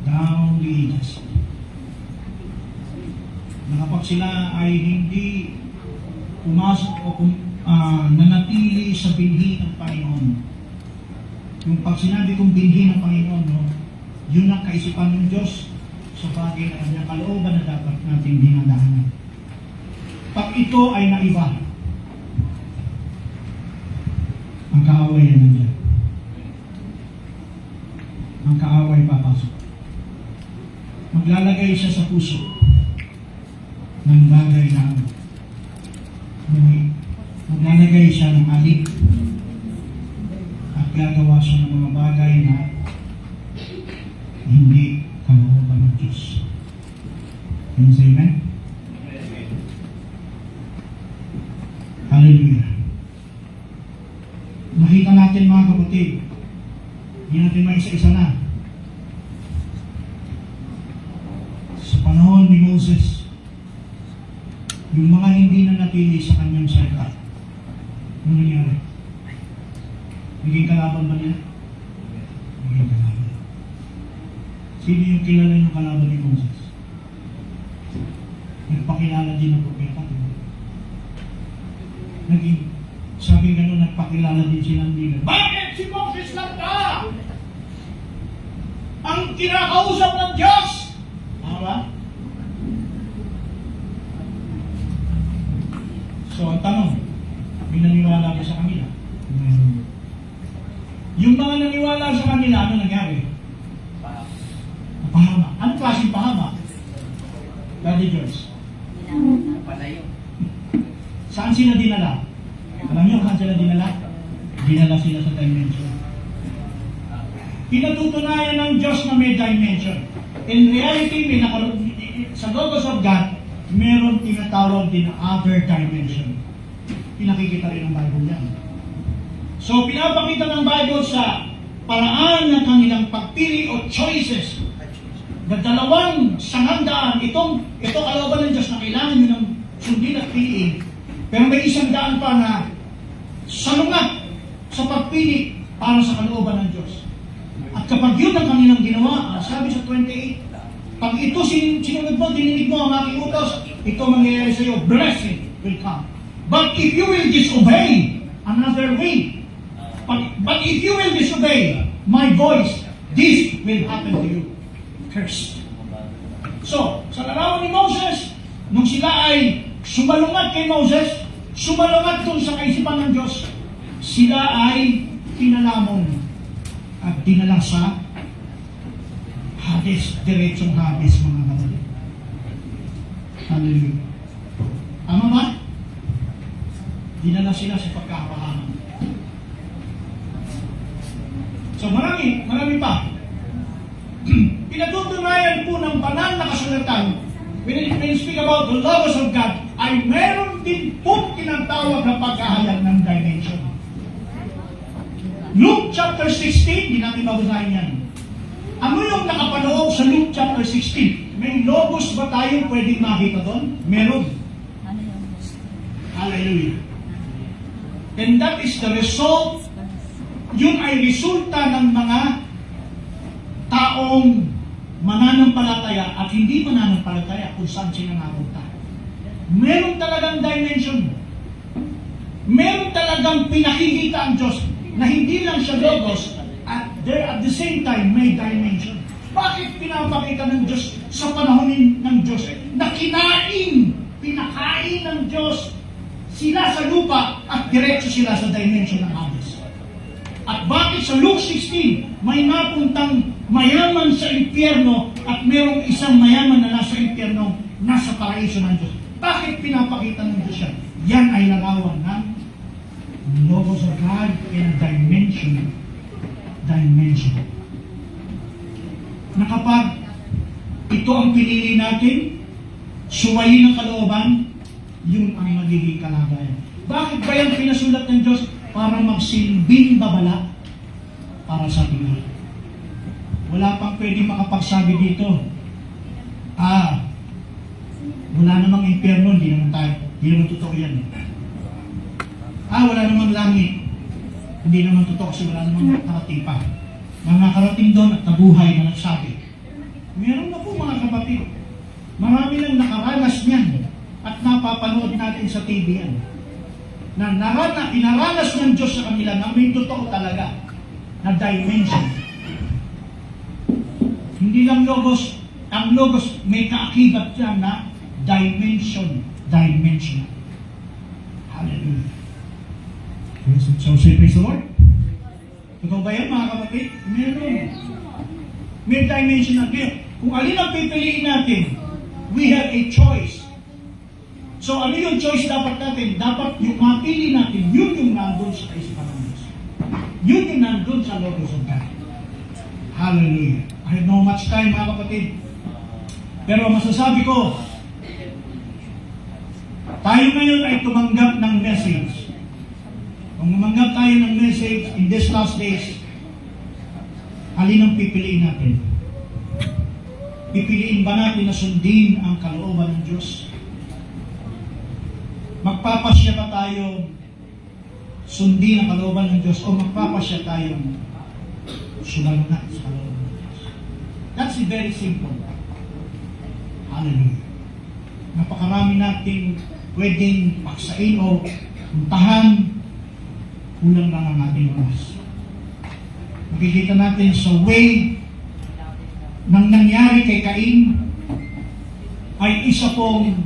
Speaker 1: down the ages. Nakapag sila ay hindi pumasok o nanatili sa binhi ng Panginoon. Yung pag sinabi kong binhi ng Panginoon, no, yun ang kaisipan ng Diyos sa bagay na kanyang kalooban na dapat nating dinadaanan. Pag ito ay naiba, ang kaaway yan nandiyan. Ang kaaway papasok. Maglalagay siya sa puso ng bagay na maglalagay siya ng alik at gagawa siya ng mga bagay na hindi kalooban ng Diyos. Can you say amen? Hallelujah. Nakita natin mga kapatid, hindi natin maisa-isa na. Sa panahon ni Moses, yung mga hindi na natili sa kanyang salita, ano nangyari? Naging kalaban ba niya? Naging kalaban. Sino yung kilala yung kalaban ni Moses? Nagpakilala din ng propeta. Naging, sabi gano'n, nagpakilala din silang leader. Bakit si Moses lang ka? Ang kinakausap ng Diyos! Tama ba? So, ang tanong, may naniwala ba sa kanila? Yung mga naniwala sa kanila, ano nangyari? Pahama. Anong klaseng pahama? Daddy George.
Speaker 2: Palayo.
Speaker 1: Saan sila dinala? Alam niyo saan sila dinala? Dinala sila sa dimension. Pinatutunayan ng Diyos na may dimension. In reality, sa Logos of God, meron tinatawag din na other dimension. Pinakikita rin ng Bible yan. So, pinapakita ng Bible sa paraan ng kanilang pagpili o choices na dalawang sangandaan, ito kalooban ng Diyos na kailangan nyo ng sundin at piliin. Pero may isang daan pa na salungat sa pagpili para sa kalooban ng Diyos. At kapag yun ang kanilang ginawa, sabi sa 28, pag ito sinunod mo, dininig mo ang aking utos, ito mangyayari sa iyo, blessing will come. But if you will disobey another way, but if you will disobey my voice, this will happen to you. Cursed. So, sa larawan ni Moses, nung sila ay sumalungat kay Moses, sumalungat dun sa kaisipan ng Diyos, sila ay pinalamon at dinala sa Hades, diretsong Hades, mga kapatid. Hallelujah. Tama ba? Dinala sila sa pagkakapahaman. So marami pa. Pinatutunayan po ng banal na kasulatan, when you speak about the Logos of God, ay meron din po tinatawag na paghahayag ng dimension. Luke chapter 16, di natin babasahin yan. Ano yung nakapaloob sa Luke chapter 16? May logos ba tayo pwedeng makita doon? Meron. Hallelujah. And that is the result, yun ay resulta ng mga taong mananampalataya at hindi mananampalataya kung saan sila napunta. Meron talagang dimension. Meron talagang pinakikita ang Diyos na hindi lang siya logos at there at the same time may dimension. Bakit pinapakita ng Diyos sa panahon ng Diyos na pinakain ng Diyos sila sa lupa at diretso sila sa dimension ng Hades? At bakit sa Luke 16 may napuntang mayaman sa impyerno at mayroong isang mayaman na nasa impyerno, nasa paraiso ng Diyos? Bakit pinapakita ng Diyos yan? Yan ay larawan ng Logos of God in dimension. Na kapag ito ang pinili natin, suwayin ang kalooban, yun ang magiging kalagayan. Bakit ba yung pinasulat ng Diyos? Para magsilbing babala para sa ating lahat. Wala pang pwedeng makapagsabi dito, wala namang impyerno, hindi naman totoo yan. Wala namang langit, hindi naman totoo kasi wala namang nakarating pa. Mga nakarating doon at nabuhay na nagsabi. Meron na po mga kapatid. Marami nang nakaranas niyan at napapanood natin sa TV yan. Na inaranas ng Diyos sa kanila na may totoo talaga na dimension. Hindi lang logos, ang logos may kaakibat yan na dimension. Hallelujah. So say praise the Lord. Totoo ba yan mga kapatid? Meron. May dimension na kayo. Kung alin ang pipiliin natin, we have a choice. So ano yung choice dapat natin? Dapat yung mapili natin, yun yung nandun sa kaisipan ng Diyos. Yun yung nandun sa Logos of God. Hallelujah. I have no much time mga kapatid. Pero masasabi ko, tayo ngayon ay tumanggap ng message. Kung tumanggap tayo ng message in these last days, alin ang pipiliin natin? Pipiliin ba natin na sundin ang kalooban ng Diyos? Magpapasya ba tayo sundin ang kalooban ng Diyos o magpapasya tayong sumalungat sa kalooban ng Diyos. That's very simple. Hallelujah. Napakarami nating pwedeng paksain o puntahan, kulang lang ang ating oras. Makikita natin sa way nang nangyari kay Cain ay isa pong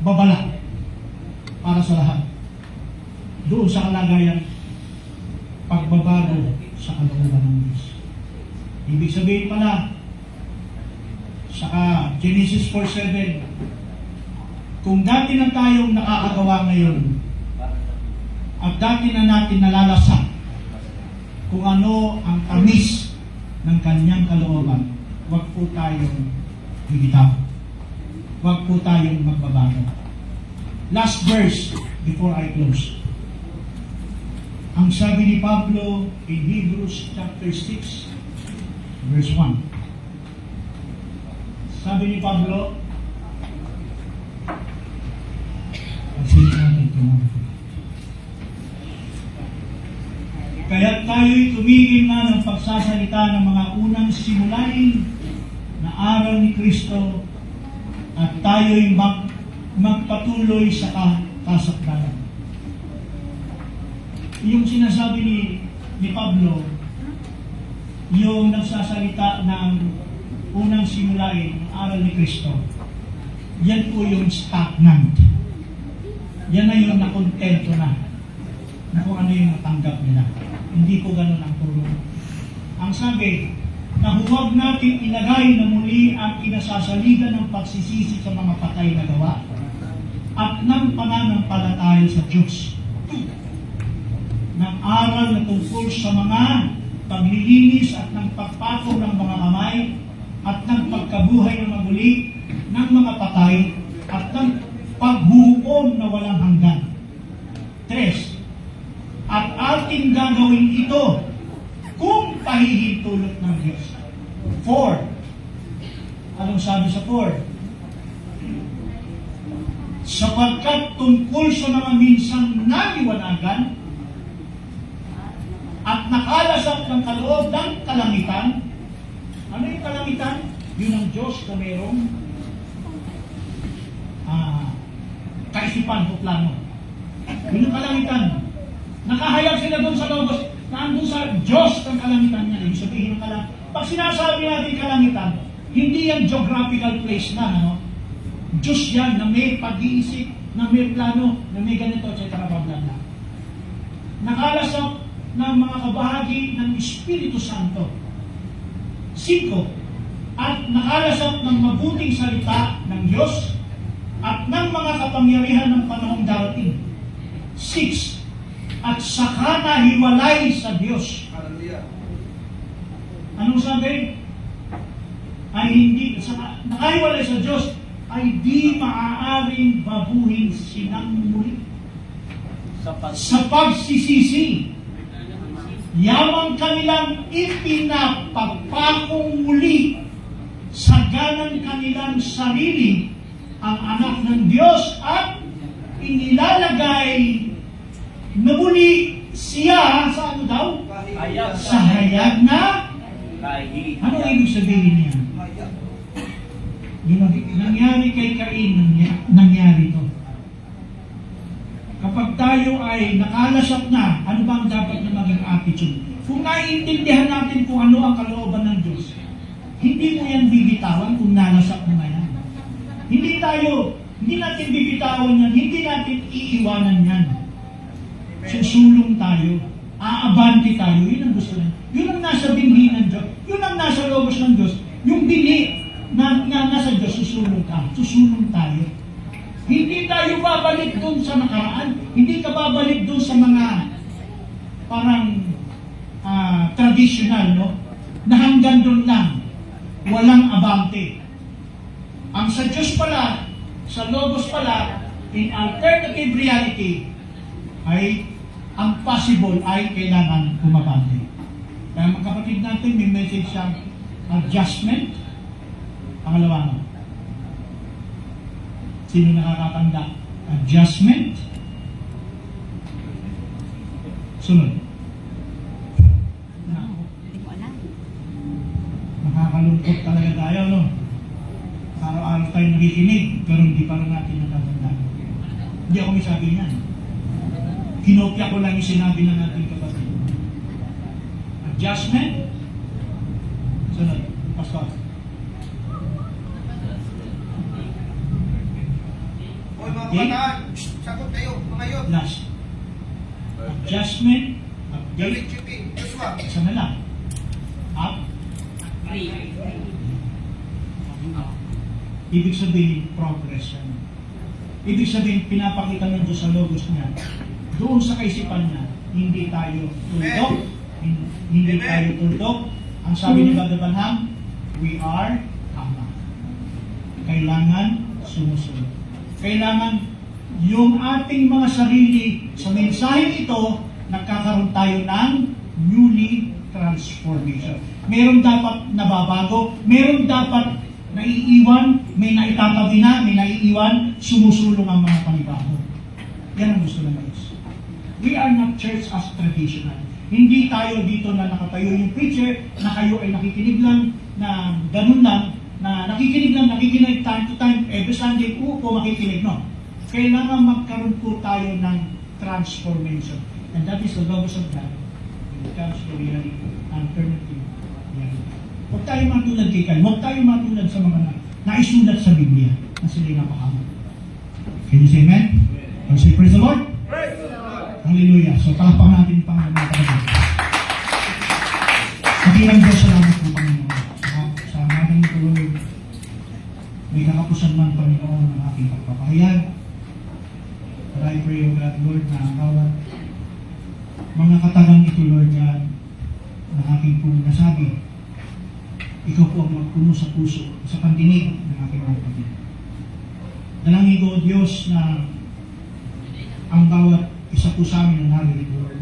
Speaker 1: babala para sa lahat. Doon sa kalagayan, pagbabago sa kalooban ng Diyos. Ibig sabihin pala, saka Genesis 4:7, kung dati na tayong nakakagawa ngayon, at dati na natin nalalasan kung ano ang tamis ng kanyang kalooban, huwag po tayong bibitaw. Huwag po tayong magbabago. Last verse before I close. Ang sabi ni Pablo in Hebrews chapter 6, verse 1. Sabi ni Pablo, kaya tayo'y tumigil na ng pagsasalita ng mga unang simulain na aral ni Kristo at tayo'y magpatuloy sa kasakdalan. Yung sinasabi ni Pablo, yung nagsasalita ng unang simulain ng aral ni Kristo, yan po yung stagnant. Yan na yung nakontento na kung ano yung natanggap nila. Hindi po ganun ang tulong. Ang sabi, na huwag natin ilagay na muli ang kinasasaligan ng pagsisisi sa mga patay na gawa at ng pananampalataya sa Diyos. Ng aral na tungkol sa mga paglilinis at ng pagpako ng mga kamay at ng pagkabuhay na maguli ng mga patay at ng paghukom na walang hanggan. 3. At ating gagawin ito kung pahihintulot ng Diyos. 4. Anong sabi sa 4? Sapagkat tungkol sa mga minsang naliwanagan at nakalasap ng kaloob ng kalangitan. Ano yung kalangitan? Yun ang Diyos na mayroong kaisipan o plano. Yun ang kalangitan. Nakahayag sila doon sa logos, naandun sa Diyos ang kalangitan niya. Ibig sabihin ng kalangitan. Pag sinasabi natin kalangitan, hindi yan geographical place na, ano? Diyos yan na may pag-iisip, na may plano, na may ganito, etc. Nakalasap ng mga kabahagi ng Espiritu Santo. 5. At nakalasap ng mabuting salita ng Diyos at ng mga kapangyarihan ng panahong darating. 6. At saka nahiwalay sa Diyos.
Speaker 2: Hallelujah.
Speaker 1: Anong sabi? Ay hindi, nakahiwalay sa Diyos, ay di maaaring babuhin sinang muli. Sa pagsisisi, yamang kanilang ipinapagpakong muli sa ganang kanilang sarili ang anak ng Diyos at inilalagay na muli siya sa ano daw? Sa hayag na? Ano ibig sabihin niya? Yung nangyari kay Cain, nangyari to. Kapag tayo ay nakalasap na, ano ba ang dapat na maging attitude? Kung naiintindihan natin kung ano ang kalooban ng Diyos, hindi mo yan bibitawan kung nalasap mo na yan. Hindi natin bibitawan yan, hindi natin iiwanan yan. Susulong tayo, aabante tayo, yun ang gusto natin. Yun ang nasa binhi ng Diyos, yun ang nasa logos ng Diyos, yung binhi na nasa Diyos, susulong tayo. Hindi tayo babalik doon sa nakaraan, hindi ka babalik doon sa mga parang traditional, no? Na hanggang doon lang, walang abante. Ang sa Diyos pala, sa Logos pala, in alternative reality, ay ang possible ay kailangan bumabante. Kaya mga kapatid natin, may message siyang adjustment. Pangalawa mo. Sino nakakatanda? Adjustment. Sunod. Nako,
Speaker 3: Hindi ko alam.
Speaker 1: nakakalungkot talaga tayo, no? Araw-araw tayo nakikinig, pero hindi pa rin natin natatandaan. Hindi ako may sabi niyan. Kinopya ko lang yung sinabi ng ating kapatid. Adjustment. Sunod, Pastor.
Speaker 2: Hoy mga
Speaker 1: Okay.
Speaker 2: kabataan, sagot kayo, mga yun.
Speaker 1: Last. Adjustment. Update.
Speaker 2: David Chipping, Joshua.
Speaker 1: Isa na lang. Up. Ibig sabihin, progress yan. Ibig sabihin, pinapakita ng Diyos sa logos niya. Doon sa kaisipan niya, hindi tayo tuldok. Hindi
Speaker 2: Amen.
Speaker 1: tayo tuldok. Ang sabi ni Brother Branham, we are tama. Kailangan sumusunod. Kailangan yung ating mga sarili sa mensaheng ito, nagkakaroon tayo ng newly transformation. Meron dapat nababago, meron dapat naiiwan, may naitatabi na, may naiiwan, sumusulong ang mga panibago. Yan ang gusto ng Diyos. We are not church as traditional. Hindi tayo dito na nakatayo yung preacher, na kayo ay nakikinig lang, na ganun lang, na nakikinig time to time, every Sunday po makikinig, no? Kailangan magkaroon po tayo ng transformation. And that is the logos of God. When it comes to reality, alternative reality. Huwag tayo matulad kay Kyle. Huwag tayo matulad sa mga naisulat sa Biblia na sila'y napakama. Can you say amen? Can you say praise the Lord?
Speaker 2: Praise the Lord.
Speaker 1: Hallelujah. So, palakpakan natin pang mga kapatid. Kabilang Diyos, salamat po, Panginoon. Sa ating tuloy, may kakapusan man, Panginoon, ng aking pagpapahayag. But I pray, O God, Lord, na ang bawat mga katagang ito, Lord God, na aking pong nasabi, ikaw po ang magpuno sa puso, sa pandinig ng aking mga kapatid. Dalangin ko, O Diyos, na ang bawat isa po sa amin na naririto, Lord.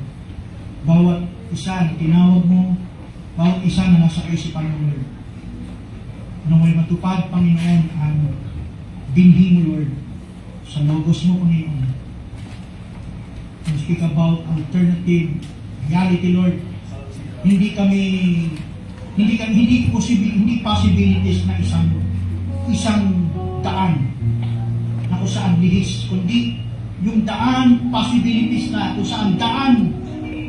Speaker 1: Bawat isa na tinawag mo, bawat isa na nasa kaisipan mo, Lord. Na may matupad, Panginoon, ang binhi mo, Lord, sa logos mo, Panginoon. We speak about alternative reality, Lord. Hindi possibilities na isang daan na kung saan lihis, kundi yung daan, possibilities na kung saan daan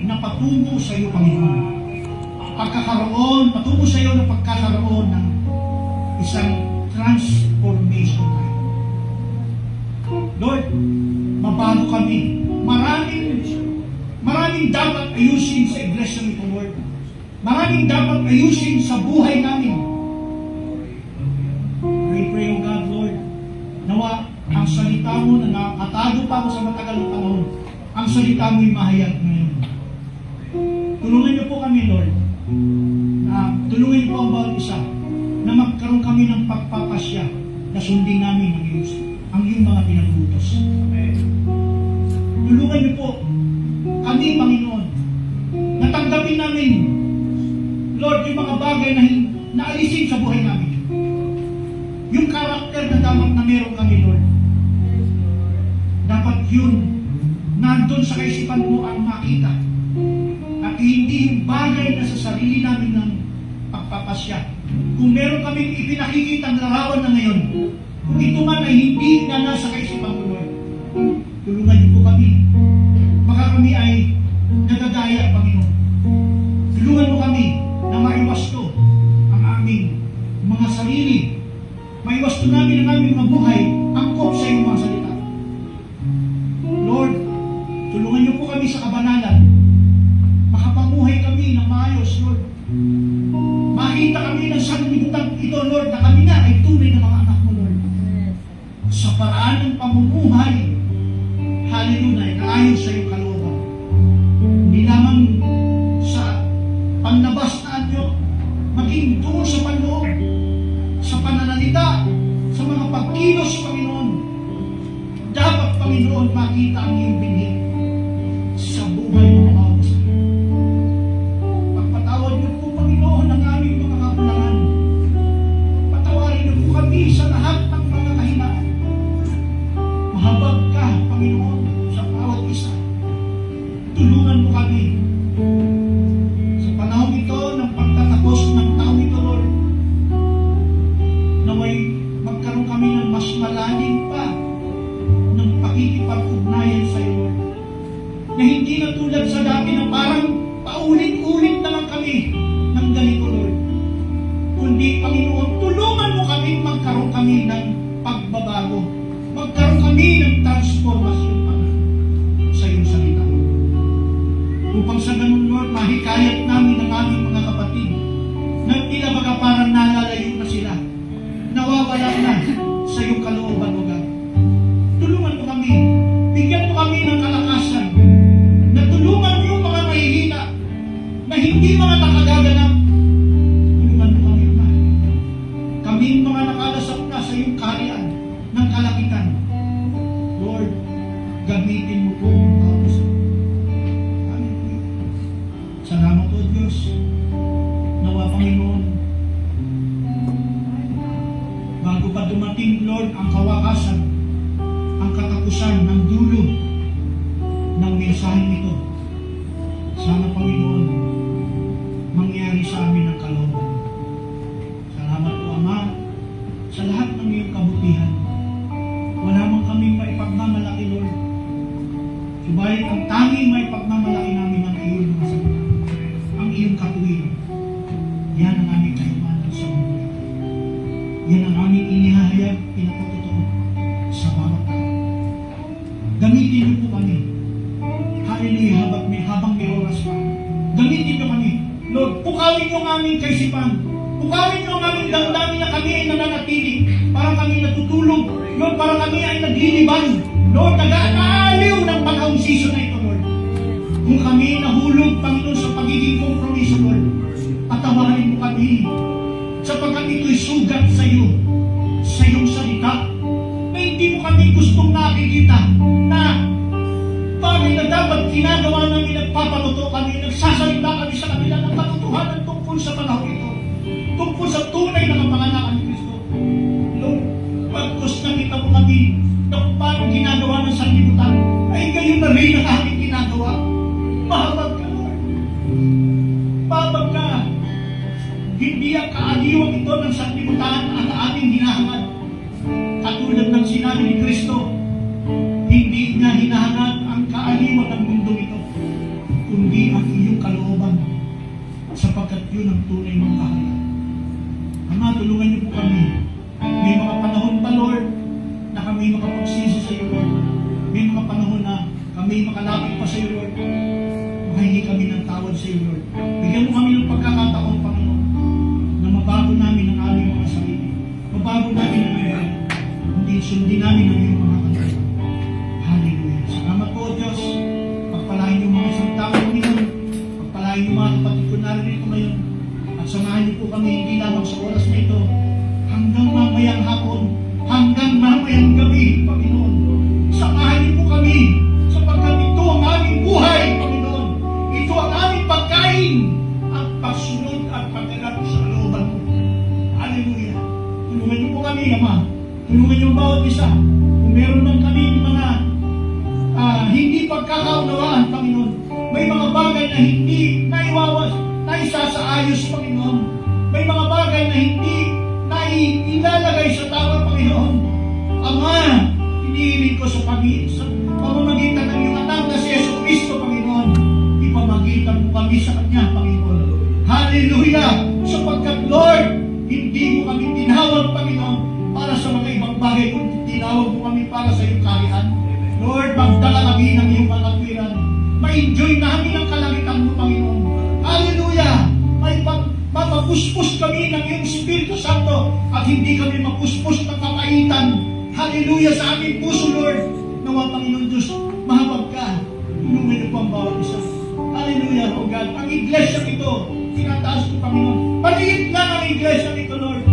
Speaker 1: na patungo sa iyo, Panginoon. Patungo sa iyo ng pagkakaroon ng isang transformation life. Lord, mabago kami. Maraming dapat ayusin sa iglesia nito, Lord. Maraming dapat ayusin sa buhay namin. I pray, O God, Lord, nawa ang salita mo na nakatago pa ako sa matagal na panahon, ang salita mo'y mahayag ngayon. Tulungan niyo po kami, Lord, na tulungan niyo po ang bawat isa na magkaroon kami ng pagpapasya na sundin namin ang iyong mga pinag-utos. Tulungan niyo po kami, Panginoon, natanggapin namin, Lord, yung mga bagay na naalisin sa buhay namin. Yung karakter na dapat na meron kami, Lord. Dapat yun, nandun sa kaisipan mo ang makita. At hindi yung bagay na sa sarili namin ng pagpapasya. Kung meron kaming ipinakikita ang larawan na ngayon, kung ito man ay hindi na nasa kaisipan mo, Lord, tulungan niyo po kami. Baka kami ay nagagaya, Panginoon. Tulungan mo kami na maiwasto ang aming mga sarili. Maiwasto namin ang aming mga buhay, angkop sa iyong mga salita. Lord, tulungan niyo po kami sa kabanalan. Makapamuhay kami ng maayos, Lord. Makita kami ng sanlibutan ito, Lord, na kami na ay tunay na mga anak mo, Lord. Sa paraan ng pamumuhay, hallelujah, na ayon sa iyong kalooban. Hindi lamang sa panlabas na anyo, maging doon sa panloob, sa pananalita, sa mga pagkilos, Panginoon. Dapat, Panginoon, makita ang iyong binhi sa buhay ng mga usa. Pagpatawad niyo po, Panginoon, ang aming mga kakulangan. Patawarin niyo po kami sa lahat ng mga kahinaan. Mahabag ka, Panginoon, sa bawat isa. Tulungan mo kami na hindi na tulad sa dati na parang paulit-ulit naman kami ng ganito, Lord. Kundi, Panginoon, tulungan mo kami magkaroon kami ng pagbabago. Magkaroon kami ng transformasyon, Panginoon, sa iyong salita. Upang sa ganun, Lord, mahikayat namin ang aming mga kapatid na tila baga parang nalalayo na sila. Nawawala na sa iyong kalooban, O God. Tulungan mo kami. Bigyan mo kami ng kalakasan na tulungan yung mga mahihina na hindi mga nakagaganap. Tulungan mo kami, Ama. Kaming mga nakalasap na sa iyong kaharian ng kalakitan. Lord, gamitin mo po ang tapos. Hallelujah. Salamat po, Diyos. Nawa, Panginoon, bago pa dumating, Lord, ang kawakasan, ang katapusan ng dulo ng mensaheng ito, sana, Panginoon, mangyari sa amin ang kalooban. Salamat po, Ama, sa lahat ng iyong kabutihan. Wala man kaming maipagmamalaki, Lord. Subalit ang tanging maipagmamalaki namin ang iyong mga salita, ang iyong katuwiran. Yan ang aming kayamanan sa mundo. Yan ang aming inihahayag, pinapatutuo sa bawat tao. Gamitin niyo po kami. Hallelujah, habang may oras pa. Gamitin niyo kami. Lord, pukawin niyo ang aming kaisipan. Pukawin niyo ang aming damdamin na kami ay nananatili. Parang kami natutulog. Lord, parang kami ay nagliliban. Lord, nag-aaliw ng panahong season na ito, Lord. Kung kami nahulog, Panginoon, sa pagiging kompromiso, Lord, patawarin mo kami. Sapagkat ito'y sugat sa iyo, sa iyong salita, na hindi mo kami gustong nakikita na bagay na dapat ginagawa namin, nagpapaluto kami, nagsasalita kami sa kanila ng katotohanan tungkol sa panahon ito, tungkol sa tunay na kapanganakan ni Kristo. Lord, pagkos nakita mo kami na kung paano ginagawa ng sanlibutan, ay gayon na rin ang aming ginagawa. Mahabag ka, Lord. Mahabag ka. Hindi ang kaaliwang ito ng sanlibutan ang aming hinahangad. Katulad ng sinabi ni Kristo, hindi niya hinahangad ang kaaliwang ng mundo ito, kundi ang iyong kalooban, sapagkat yun ang tunay mong kaharian. Ama, tulungan niyo po kami. May mga panahon pa, Lord, na kami makapagsisi sa iyo, Lord. May mga panahon na kami makalapit pa sa iyo, Lord. Makahingi kami ng tawad sa iyo, Lord. Bigyan mo kami ng pagkakataon, Panginoon, na mabago namin ang aming mga sarili. Mabago namin ang buhay. Hindi sundin namin ang iyong mga kanta. Hallelujah. Salamat po, Diyos. Pagpalain yung mga isang tao, Panginoon. Pagpalain yung mga kapatid ko narito ngayon. At samahan niyo po kami hindi lamang sa oras na ito, hanggang mamayang hapon, hanggang mamayang gabi, Panginoon. Samahan niyo po kami, sapagkat ito ang aming buhay, Panginoon. Ito ang aming pagkain, ang pagsunod at pagkagat sa looban mo. Hallelujah. Tulungan niyo po kami, Ama. Tulungan niyo bawat isa. Kung meron man kami mga hindi pagkakaunawaan, Panginoon, may mga bagay na hindi naiwawas, naisasaayos, Panginoon. May mga bagay na hindi ilalagay sa tama, Panginoon. Ama, hinihiling ko sa pamamagitan ng iyong anak na si Yesu Cristo, Panginoon. Ipamagitan mo kami sa Kanya, Panginoon. Hallelujah! Sapagkat, Lord, hindi mo kami tinawag, Panginoon, para sa mga ibang bagay, kundi tinawag mo kami para sa iyong kaharian. Lord, magdala kami ng iyong kalakwiran. Ma-enjoy namin ang kalangitan mo, Panginoon. Hallelujah! Mapapuspos kami ng iyong Espiritu Santo at hindi kami mapuspos ng kapaitan. Hallelujah sa aming puso, Lord. Nawa, Panginoon Diyos, mahabag ka. Tulungan niyo po ang bawat isa. Hallelujah, O God. Ang iglesia ito, tinataas ko, Panginoon. Maliit lang ang iglesia ito, Lord.